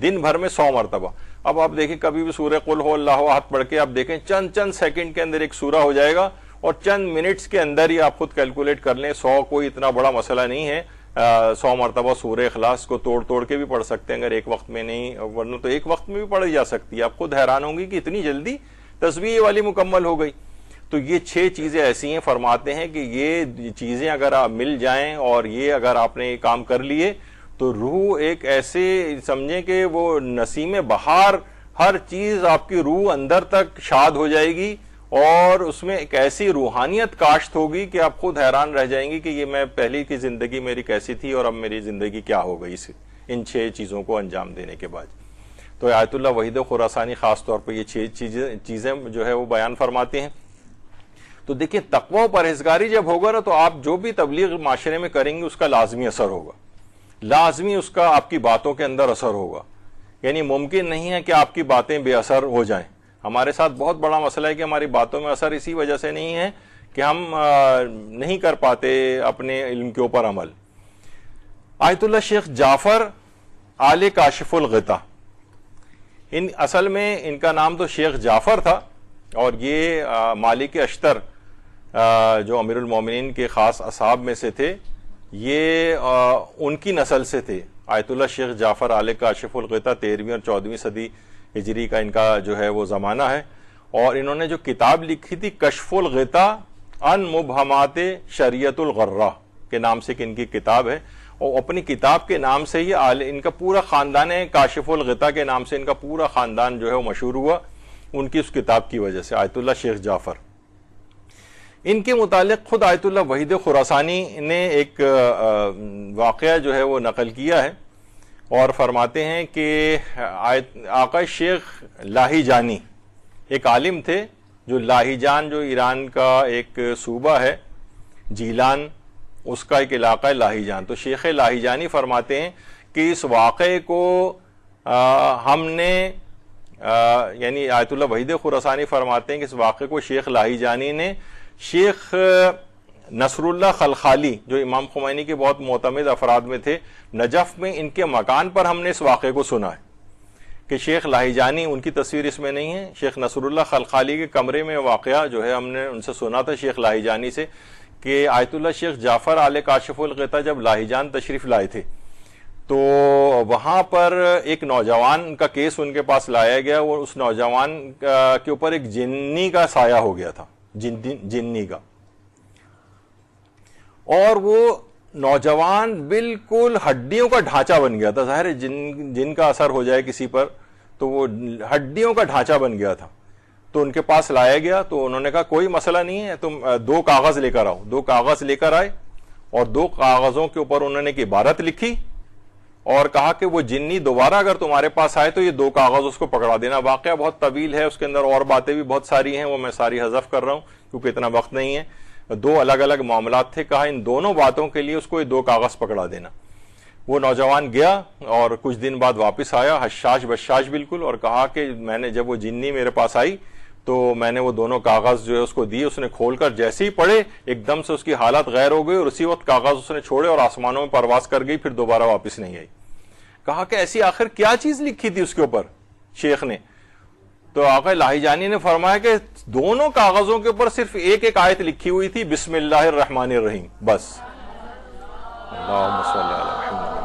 دن بھر میں 100 مرتبہ. اب آپ دیکھیں کبھی بھی سورہ قل ہو اللہ احد پڑھ کے آپ دیکھیں چند سیکنڈ کے اندر ایک سورہ ہو جائے گا, اور چند منٹس کے اندر ہی آپ خود کیلکولیٹ کر لیں, 100 کوئی اتنا بڑا مسئلہ نہیں ہے. 100 مرتبہ سورہ اخلاص کو توڑ کے بھی پڑھ سکتے ہیں اگر ایک وقت میں نہیں, ورنہ تو ایک وقت میں بھی پڑھی جا سکتی ہے. آپ خود حیران ہوں گی کہ اتنی جلدی تسبیح والی مکمل ہو گئی. تو یہ 6 چیزیں ایسی ہیں, فرماتے ہیں کہ یہ چیزیں اگر آپ مل جائیں اور یہ اگر آپ نے کام کر لیے تو روح ایک ایسے سمجھیں کہ وہ نسیم بہار, ہر چیز آپ کی روح اندر تک شاد ہو جائے گی, اور اس میں ایک ایسی روحانیت کاشت ہوگی کہ آپ خود حیران رہ جائیں گی کہ یہ میں پہلی کی زندگی میری کیسی تھی اور اب میری زندگی کیا ہو گئی ان 6 چیزوں کو انجام دینے کے بعد. تو آیت اللہ وحید خراسانی خاص طور پر یہ 6 چیزیں جو ہے وہ بیان فرماتے ہیں. تو دیکھیں تقوی و پرہیزگاری جب ہوگا نا تو آپ جو بھی تبلیغ معاشرے میں کریں گے اس کا لازمی اثر ہوگا, لازمی اس کا آپ کی باتوں کے اندر اثر ہوگا. یعنی ممکن نہیں ہے کہ آپ کی باتیں بے اثر ہو جائیں. ہمارے ساتھ بہت بڑا مسئلہ ہے کہ ہماری باتوں میں اثر اسی وجہ سے نہیں ہے کہ ہم نہیں کر پاتے اپنے علم کے اوپر عمل. آیت اللہ شیخ جعفر آل کاشف الغطا، اصل میں ان کا نام تو شیخ جعفر تھا، اور یہ مالک اشتر جو امیر المومنین کے خاص اصحاب میں سے تھے، یہ ان کی نسل سے تھے۔ آیت اللہ شیخ جعفر آل کاشف الغطا 13ویں اور 14ویں صدی ہجری کا ان کا جو ہے وہ زمانہ ہے، اور انہوں نے جو کتاب لکھی تھی کشف الغطا عن مبہمات شریعت الغرہ کے نام سے کہ ان کی کتاب ہے، اور اپنی کتاب کے نام سے ہی ان کا پورا خاندان ہے، کاشف الغطا کے نام سے ان کا پورا خاندان جو ہے وہ مشہور ہوا ان کی اس کتاب کی وجہ سے، آیت اللہ شیخ جعفر۔ ان کے متعلق خود آیت اللہ وحید خراسانی نے ایک واقعہ جو ہے وہ نقل کیا ہے، اور فرماتے ہیں کہ آقا شیخ لاہی جانی ایک عالم تھے، جو لاہی جان جو ایران کا ایک صوبہ ہے، جیلان اس کا ایک علاقہ ہے لاہی جان۔ تو شیخ لاہی جانی فرماتے ہیں کہ اس واقعے کو ہم نے یعنی آیت اللہ وحید خراسانی فرماتے ہیں کہ اس واقعے کو شیخ لاہی جانی نے شیخ نصر اللہ خلخالی جو امام خمینی کے بہت معتمد افراد میں تھے، نجف میں ان کے مکان پر ہم نے اس واقعے کو سنا ہے کہ شیخ لاہی جانی، ان کی تصویر اس میں نہیں ہے، شیخ نصر اللہ خلخالی کے کمرے میں واقعہ جو ہے ہم نے ان سے سنا تھا شیخ لاہی جانی سے، کہ آیت اللہ شیخ جعفر آل کاشف الغطا جب لاہی جان تشریف لائے تھے تو وہاں پر ایک نوجوان کا کیس ان کے پاس لایا گیا، اور اس نوجوان کے اوپر ایک جنی کا سایہ ہو گیا تھا، جنی کا، اور وہ نوجوان بالکل ہڈیوں کا ڈھانچہ بن گیا تھا۔ ظاہر ہے جن کا اثر ہو جائے کسی پر تو وہ ہڈیوں کا ڈھانچہ بن گیا تھا۔ تو ان کے پاس لایا گیا تو انہوں نے کہا کوئی مسئلہ نہیں ہے، تم 2 کاغذ لے کر آؤ۔ 2 کاغذ لے کر آئے، اور 2 کاغذوں کے اوپر انہوں نے ایک عبارت لکھی اور کہا کہ وہ جنی دوبارہ اگر تمہارے پاس آئے تو یہ 2 کاغذ اس کو پکڑا دینا۔ واقعہ بہت طویل ہے، اس کے اندر اور باتیں بھی بہت ساری ہیں، وہ میں ساری حذف کر رہا ہوں کیونکہ اتنا وقت نہیں ہے۔ 2 الگ الگ معاملات تھے، کہا ان دونوں باتوں کے لیے اس کو یہ 2 کاغذ پکڑا دینا۔ وہ نوجوان گیا اور کچھ دن بعد واپس آیا حشاش بشاش بالکل، اور کہا کہ میں نے جب وہ جنی میرے پاس آئی تو میں نے وہ دونوں کاغذ جو ہے اس کو دیے، اس نے کھول کر جیسے ہی پڑھے ایک دم سے اس کی حالت غیر ہو گئی، اور اسی وقت کاغذ اس نے چھوڑے اور آسمانوں میں پرواز کر گئی، پھر دوبارہ واپس نہیں آئی۔ کہا کہ ایسی آخر کیا چیز لکھی تھی اس کے اوپر شیخ نے؟ تو آقا لاہی جانی نے فرمایا کہ دونوں کاغذوں کے اوپر صرف ایک آیت لکھی ہوئی تھی، بسم اللہ الرحمن الرحیم، بس۔ اللہم صلی علی محمد۔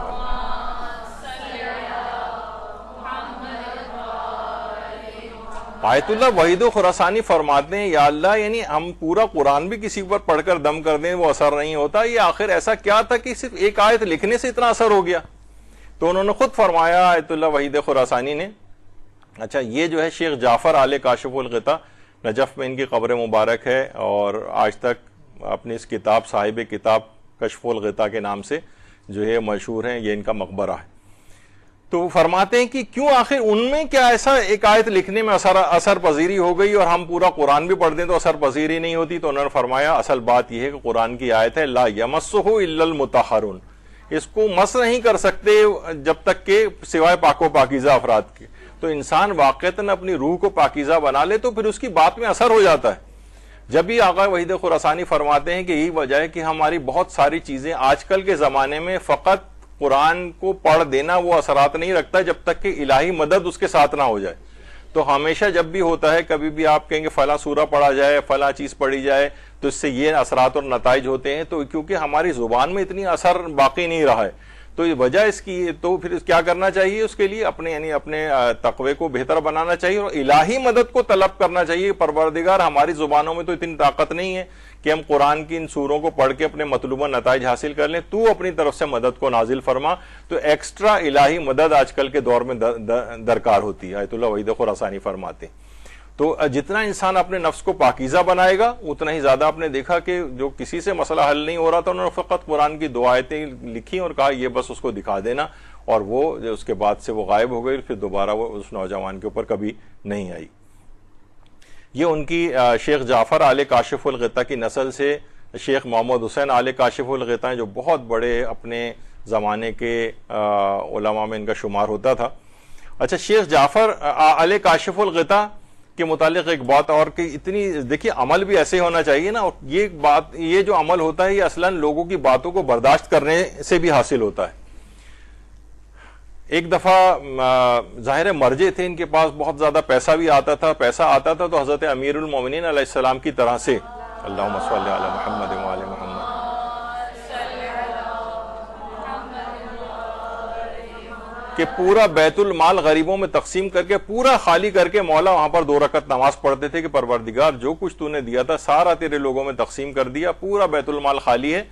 آیت اللہ وحید خراسانی فرماتے ہیں یا اللہ، یعنی ہم پورا قرآن بھی کسی پر پڑھ کر دم کر دیں وہ اثر نہیں ہوتا، یہ آخر ایسا کیا تھا کہ صرف ایک آیت لکھنے سے اتنا اثر ہو گیا؟ تو انہوں نے خود فرمایا آیت اللہ وحید خراسانی نے، اچھا یہ جو ہے شیخ جعفر آل کاشف الغطا، نجف میں ان کی قبر مبارک ہے، اور آج تک اپنی اس کتاب صاحب کتاب کشف الغطا کے نام سے جو ہے مشہور ہیں، یہ ان کا مقبرہ ہے۔ تو فرماتے ہیں کہ کیوں آخر ان میں کیا ایسا ایک آیت لکھنے میں اثر پذیری ہو گئی اور ہم پورا قرآن بھی پڑھ دیں تو اثر پذیری نہیں ہوتی؟ تو انہوں نے فرمایا اصل بات یہ ہے کہ قرآن کی آیت ہے لا یمسہ الا المطہرون، اس کو مس نہیں کر سکتے جب تک کہ سوائے پاک و پاکیزہ افراد کے۔ تو انسان واقعتاً اپنی روح کو پاکیزہ بنا لے تو پھر اس کی بات میں اثر ہو جاتا ہے۔ جب ہی آقا وحید خراسانی فرماتے ہیں کہ یہی وجہ ہے کہ ہماری بہت ساری چیزیں آج کل کے زمانے میں فقط قرآن کو پڑھ دینا وہ اثرات نہیں رکھتا جب تک کہ الہی مدد اس کے ساتھ نہ ہو جائے۔ تو ہمیشہ جب بھی ہوتا ہے، کبھی بھی آپ کہیں گے فلاں سورہ پڑھا جائے، فلاں چیز پڑھی جائے تو اس سے یہ اثرات اور نتائج ہوتے ہیں، تو کیونکہ ہماری زبان میں اتنی اثر باقی نہیں رہا ہے، تو یہ وجہ اس کی، تو پھر کیا کرنا چاہیے اس کے لیے؟ اپنے تقوی کو بہتر بنانا چاہیے اور الہی مدد کو طلب کرنا چاہیے۔ پروردگار ہماری زبانوں میں تو اتنی طاقت نہیں ہے کہ ہم قرآن کی ان سوروں کو پڑھ کے اپنے مطلوبہ نتائج حاصل کر لیں، تو اپنی طرف سے مدد کو نازل فرما۔ تو ایکسٹرا الہی مدد آج کل کے دور میں درکار ہوتی ہے، آیت اللہ وحید خراسانی فرماتے ہیں۔ تو جتنا انسان اپنے نفس کو پاکیزہ بنائے گا اتنا ہی زیادہ آپ نے دیکھا کہ جو کسی سے مسئلہ حل نہیں ہو رہا تھا انہوں نے فقط قرآن کی 2 آیتیں لکھی اور کہا یہ بس اس کو دکھا دینا، اور وہ اس کے بعد سے وہ غائب ہو گئی، پھر دوبارہ وہ اس نوجوان کے اوپر کبھی نہیں آئی۔ یہ ان کی شیخ جعفر آل کاشف الغطا کی نسل سے شیخ محمد حسین آل کاشف الغطا ہیں جو بہت بڑے اپنے زمانے کے علماء میں ان کا شمار ہوتا تھا۔ اچھا، شیخ جعفر آل کاشف الغطا کے متعلق ایک بات اور کہ اتنی دیکھیے عمل بھی ایسے ہونا چاہیے نا، اور یہ جو عمل ہوتا ہے یہ اصلاً لوگوں کی باتوں کو برداشت کرنے سے بھی حاصل ہوتا ہے۔ ایک دفعہ ظاہر مرجے تھے، ان کے پاس بہت زیادہ پیسہ بھی آتا تھا تو حضرت امیر المومنین علیہ السلام کی طرح سے اللہم صلی علی محمد و آل محمد کہ پورا بیت المال غریبوں میں تقسیم کر کے پورا خالی کر کے مولا وہاں پر 2 رکعت نماز پڑھتے تھے کہ پروردگار جو کچھ تو نے دیا تھا سارا تیرے لوگوں میں تقسیم کر دیا، پورا بیت المال خالی ہے،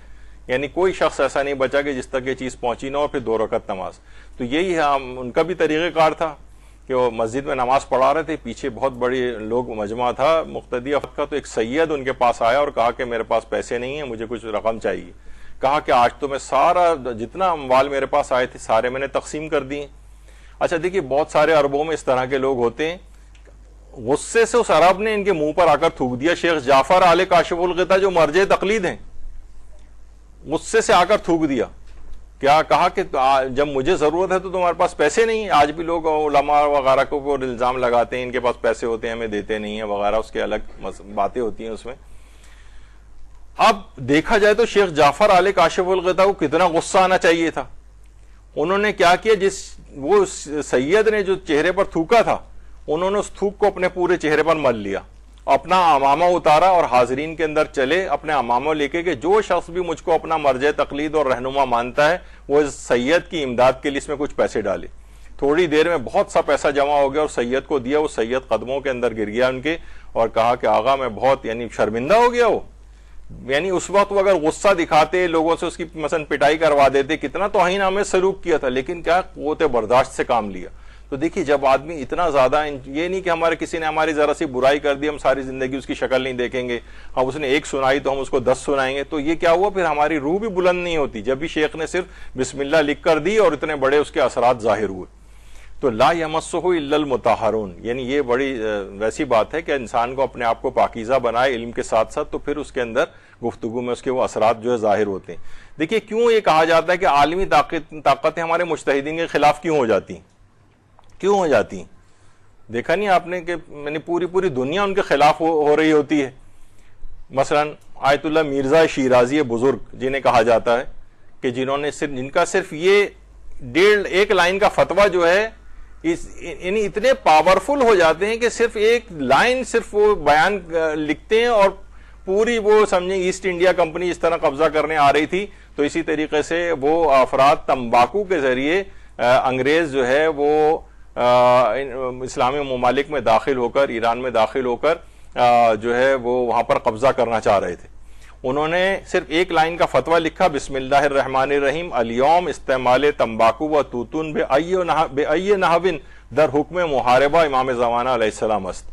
یعنی کوئی شخص ایسا نہیں بچا کہ جس تک یہ چیز پہنچی نہ ہو، پھر 2 رکعت نماز۔ تو یہی ان کا بھی طریقہ کار تھا کہ وہ مسجد میں نماز پڑھا رہے تھے، پیچھے بہت بڑی لوگ مجمع تھا مقتدی افق کا، تو ایک سید ان کے پاس آیا اور کہا کہ میرے پاس پیسے نہیں ہیں، مجھے کچھ رقم چاہیے۔ کہا کہ آج تو میں سارا جتنا اموال میرے پاس آئے تھے سارے میں نے تقسیم کر دیے۔ اچھا دیکھیے بہت سارے عربوں میں اس طرح کے لوگ ہوتے ہیں، غصے سے اس عرب نے ان کے منہ پر آ کر تھوک دیا، شیخ جعفر آل کاشف الغطا جو مرجع تقلید ہیں، غصے سے آ کر تھوک دیا۔ کیا کہا کہ جب مجھے ضرورت ہے تو تمہارے پاس پیسے نہیں ہیں۔ آج بھی لوگ علماء وغیرہ کو الزام لگاتے ہیں ان کے پاس پیسے ہوتے ہیں ہمیں دیتے نہیں ہیں وغیرہ، اس کے الگ باتیں ہوتی ہیں اس میں۔ اب دیکھا جائے تو شیخ جعفر آل کاشف الغطا کو کتنا غصہ آنا چاہیے تھا۔ انہوں نے کیا کیا، وہ سید نے جو چہرے پر تھوکا تھا انہوں نے اس تھوک کو اپنے پورے چہرے پر مل لیا، اپنا امامہ اتارا اور حاضرین کے اندر چلے اپنے امامہ لے کے کہ جو شخص بھی مجھ کو اپنا مرجع تقلید اور رہنما مانتا ہے وہ اس سید کی امداد کے لیے اس میں کچھ پیسے ڈالے۔ تھوڑی دیر میں بہت سا پیسہ جمع ہو گیا اور سید کو دیا، وہ سید قدموں کے اندر گر گیا ان کے اور کہا کہ آغا میں بہت یعنی شرمندہ ہو گیا۔ وہ یعنی اس وقت وہ اگر غصہ دکھاتے لوگوں سے اس کی مثلا پٹائی کروا دیتے، کتنا توہین آمیز سلوک کیا تھا، لیکن کیا قوت برداشت سے کام لیا۔ تو دیکھیے جب آدمی اتنا زیادہ، یہ نہیں کہ ہمارے کسی نے ہماری ذرا سی برائی کر دی ہم ساری زندگی اس کی شکل نہیں دیکھیں گے، اب اس نے 1 سنائی تو ہم اس کو 10 سنائیں گے، تو یہ کیا ہوا، پھر ہماری روح بھی بلند نہیں ہوتی۔ جب بھی شیخ نے صرف بسم اللہ لکھ کر دی اور اتنے بڑے اس کے اثرات ظاہر ہوئے۔ تو لا یمسہ الا المطہرون، یعنی یہ بڑی ویسی بات ہے کہ انسان کو اپنے آپ کو پاکیزہ بنائے علم کے ساتھ ساتھ، تو پھر اس کے اندر گفتگو میں اس کے وہ اثرات جو ہے ظاہر ہوتے ہیں۔ دیکھیے کیوں یہ کہا جاتا ہے کہ عالمی طاقتیں ہمارے مجتہدین کے خلاف کیوں ہو جاتی ہیں، کیوں ہو جاتی ہیں؟ دیکھا نہیں آپ نے کہ یعنی پوری دنیا ان کے خلاف ہو رہی ہوتی ہے۔ مثلا آیت اللہ مرزا شیرازی بزرگ جنہیں کہا جاتا ہے کہ جن کا صرف یہ 1.5 لائن کا فتویٰ جو ہے یعنی اتنے پاورفل ہو جاتے ہیں کہ صرف 1 لائن صرف وہ بیان لکھتے ہیں اور پوری وہ سمجھیں ایسٹ انڈیا کمپنی اس طرح قبضہ کرنے آ رہی تھی، تو اسی طریقے سے وہ افراد تمباکو کے ذریعے انگریز جو ہے وہ اسلامی ممالک میں داخل ہو کر، ایران میں داخل ہو کر جو ہے وہ وہاں پر قبضہ کرنا چاہ رہے تھے۔ انہوں نے صرف 1 لائن کا فتویٰ لکھا، بسم اللہ الرحمن الرحیم، الیوم استعمال تمباکو و توتون بے ای نحوین در حکم محاربہ امام زمانہ علیہ السلام است۔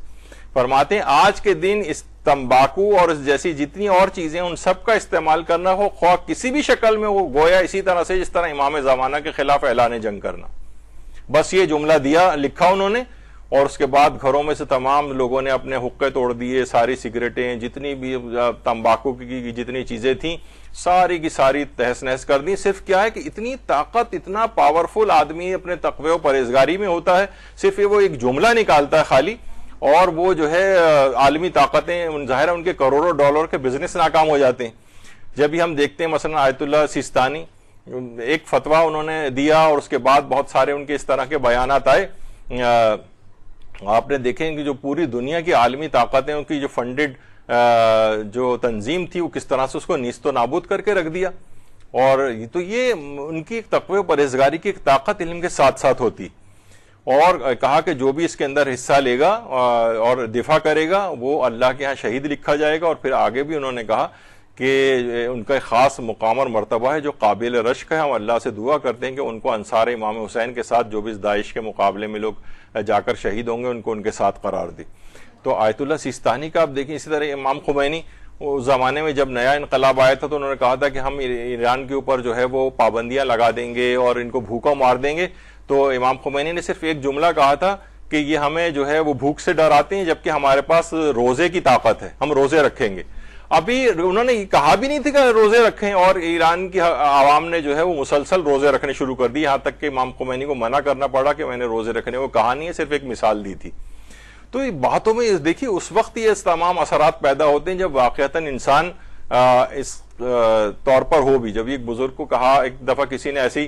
فرماتے ہیں آج کے دن اس تمباکو اور اس جیسی جتنی اور چیزیں ان سب کا استعمال کرنا ہو، خواہ کسی بھی شکل میں، وہ گویا اسی طرح سے جس طرح امام زمانہ کے خلاف اعلان جنگ کرنا۔ بس یہ جملہ لکھا انہوں نے، اور اس کے بعد گھروں میں سے تمام لوگوں نے اپنے حقے توڑ دیے، ساری سگریٹیں جتنی بھی تمباکو کی جتنی چیزیں تھیں ساری کی ساری تہس نہس کر دی۔ صرف کیا ہے کہ اتنی طاقت، اتنا پاورفل آدمی اپنے تقوی و پرہیزگاری میں ہوتا ہے، صرف وہ ایک جملہ نکالتا ہے خالی، اور وہ جو ہے عالمی طاقتیں ظاہر ان کے کروڑوں ڈالر کے بزنس ناکام ہو جاتے ہیں۔ جب بھی ہم دیکھتے ہیں مثلا آیت اللہ سیستانی ایک فتویٰ انہوں نے دیا اور اس کے بعد بہت سارے ان کے اس طرح کے بیانات آئے، آپ نے دیکھیں کہ جو پوری دنیا کی عالمی طاقتیں ان کی جو فنڈڈ جو تنظیم تھی وہ کس طرح سے اس کو نیست و نابود کر کے رکھ دیا۔ اور تو یہ ان کی تقوی و پرہیزگاری کی ایک طاقت علم کے ساتھ ساتھ ہوتی، اور کہا کہ جو بھی اس کے اندر حصہ لے گا اور دفاع کرے گا وہ اللہ کے ہاں شہید لکھا جائے گا۔ اور پھر آگے بھی انہوں نے کہا کہ ان کا ایک خاص مقام اور مرتبہ ہے جو قابل رشک ہے، ہم اللہ سے دعا کرتے ہیں کہ ان کو انصار امام حسین کے ساتھ جو بھی اس داعش کے مقابلے میں لوگ جا کر شہید ہوں گے ان کو ان کے ساتھ قرار دے۔ تو آیت اللہ سیستانی کا آپ دیکھیں، اسی طرح امام خمینی اس زمانے میں جب نیا انقلاب آیا تھا تو انہوں نے کہا تھا کہ ہم ایران کے اوپر جو ہے وہ پابندیاں لگا دیں گے اور ان کو بھوکا مار دیں گے۔ تو امام خمینی نے صرف ایک جملہ کہا تھا کہ یہ ہمیں جو ہے وہ بھوک سے ڈراتے ہیں جبکہ ہمارے پاس روزے کی طاقت ہے، ہم روزے رکھیں گے۔ ابھی انہوں نے کہا بھی نہیں تھا کہ روزے رکھیں، اور ایران کی عوام نے جو ہے وہ مسلسل روزے رکھنے شروع کر دی، یہاں تک کہ امام خمینی کو منع کرنا پڑا کہ میں نے روزے رکھنے کو کہا نہیں ہے، صرف ایک مثال دی تھی۔ تو یہ باتوں میں دیکھیے اس وقت یہ تمام اثرات پیدا ہوتے ہیں جب واقعتاً انسان اس طور پر ہو بھی۔ جب ایک بزرگ کو کہا ایک دفعہ کسی نے ایسی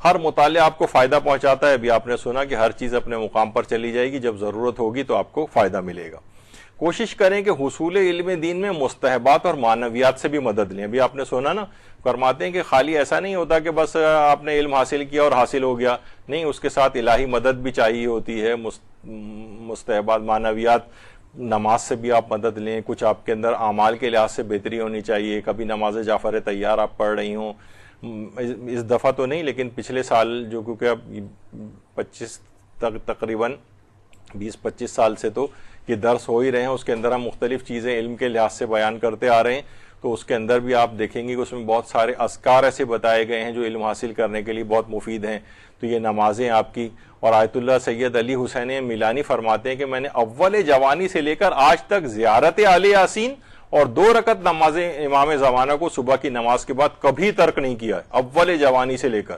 ہر مطالعہ آپ کو فائدہ پہنچاتا ہے. ابھی آپ نے سنا کہ ہر چیز اپنے مقام پر چلی جائے گی, جب ضرورت ہوگی تو آپ کو فائدہ ملے گا. کوشش کریں کہ حصول علم دین میں مستحبات اور معنویات سے بھی مدد لیں. ابھی آپ نے سنا نا, فرماتے ہیں کہ خالی ایسا نہیں ہوتا کہ بس آپ نے علم حاصل کیا اور حاصل ہو گیا, نہیں, اس کے ساتھ الہی مدد بھی چاہیے ہوتی ہے. مستحبات, معنویات, نماز سے بھی آپ مدد لیں. کچھ آپ کے اندر اعمال کے لحاظ سے بہتری ہونی چاہیے. کبھی نماز جعفر طیار آپ پڑھ رہی ہوں, اس دفعہ تو نہیں لیکن پچھلے سال, جو کیونکہ اب 20-25 سال سے تو یہ درس ہو ہی رہے ہیں, اس کے اندر ہم مختلف چیزیں علم کے لحاظ سے بیان کرتے آ رہے ہیں. تو اس کے اندر بھی آپ دیکھیں گے کہ اس میں بہت سارے اذکار ایسے بتائے گئے ہیں جو علم حاصل کرنے کے لیے بہت مفید ہیں. تو یہ نمازیں آپ کی, اور آیت اللہ سید علی حسین میلانی فرماتے ہیں کہ میں نے اول جوانی سے لے کر آج تک زیارت آل یاسین اور 2 رکعت نمازیں امام زمانہ کو صبح کی نماز کے بعد کبھی ترک نہیں کیا, اول جوانی سے لے کر.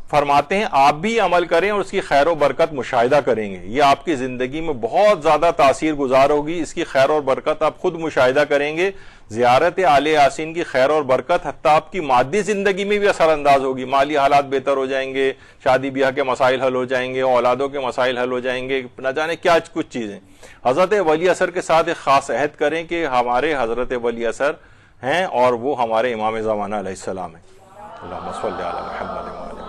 فرماتے ہیں آپ بھی عمل کریں اور اس کی خیر و برکت مشاہدہ کریں گے, یہ آپ کی زندگی میں بہت زیادہ تاثیر گزار ہوگی. اس کی خیر اور برکت آپ خود مشاہدہ کریں گے. زیارت آل یاسین کی خیر اور برکت حتیٰ آپ کی مادی زندگی میں بھی اثر انداز ہوگی. مالی حالات بہتر ہو جائیں گے, شادی بیاہ کے مسائل حل ہو جائیں گے, اولادوں کے مسائل حل ہو جائیں گے, نہ جانے کیا کچھ چیزیں. حضرت ولی اثر کے ساتھ ایک خاص عہد کریں کہ ہمارے حضرت ولی اثر ہیں اور وہ ہمارے امام زمانہ علیہ السلام ہیں. اللہم صلی علی محمد وعلی محمد.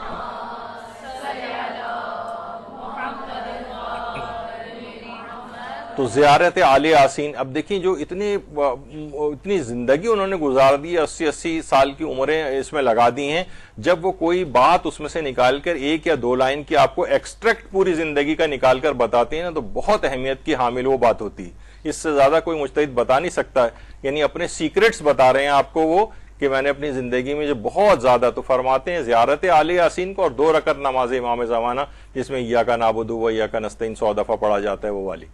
تو زیارت آل یاسین, اب دیکھیں جو اتنی زندگی انہوں نے گزار دی, 80 سال کی عمریں اس میں لگا دی ہیں. جب وہ کوئی بات اس میں سے نکال کر 1 یا 2 لائن کی آپ کو ایکسٹریکٹ پوری زندگی کا نکال کر بتاتے ہیں نا, تو بہت اہمیت کی حامل وہ بات ہوتی ہے. اس سے زیادہ کوئی مجتہد بتا نہیں سکتا ہے. یعنی اپنے سیکرٹس بتا رہے ہیں آپ کو وہ, کہ میں نے اپنی زندگی میں جو بہت زیادہ. تو فرماتے ہیں زیارت آل یاسین کو اور 2 رکعت نماز امام زمانہ, جس میں ایاک نعبد و ایاک نستعین 100 دفعہ پڑھا جاتا ہے, وہ والی.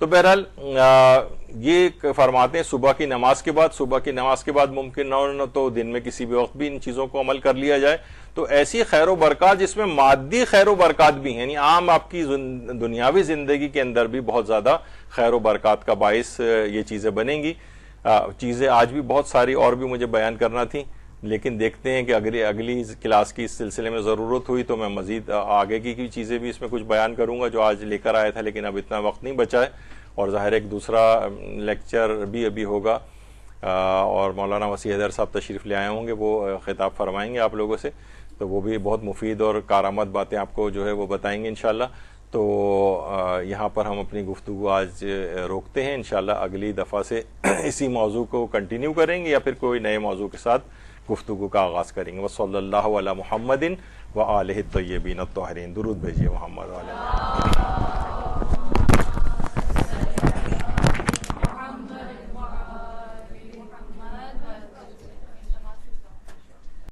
تو بہرحال یہ فرماتے ہیں صبح کی نماز کے بعد ممکن نہ ہو تو دن میں کسی بھی وقت بھی ان چیزوں کو عمل کر لیا جائے. تو ایسی خیر و برکات جس میں مادی خیر و برکات بھی ہیں, یعنی عام آپ کی دنیاوی زندگی کے اندر بھی بہت زیادہ خیر و برکات کا باعث یہ چیزیں بنیں گی. چیزیں آج بھی بہت ساری اور بھی مجھے بیان کرنا تھی, لیکن دیکھتے ہیں کہ اگلی کلاس کی اس سلسلے میں ضرورت ہوئی تو میں مزید آگے کی چیزیں بھی اس میں کچھ بیان کروں گا جو آج لے کر آیا تھا, لیکن اب اتنا وقت نہیں بچا ہے. اور ظاہر ایک دوسرا لیکچر بھی ابھی ہوگا, اور مولانا وسیع حیدر صاحب تشریف لے آئے ہوں گے, وہ خطاب فرمائیں گے آپ لوگوں سے. تو وہ بھی بہت مفید اور کارآمد باتیں آپ کو جو ہے وہ بتائیں گے انشاءاللہ. تو یہاں پر ہم اپنی گفتگو آج روکتے ہیں. انشاءاللہ اگلی دفعہ سے اسی موضوع کو کنٹینیو کریں گے یا پھر کوئی نئے موضوع کے ساتھ گفتگو کا آغاز کریں گے. وصلی اللہ علی محمد وآلہ الطیبین الطاہرین. درود بھیجیے محمد علیہ.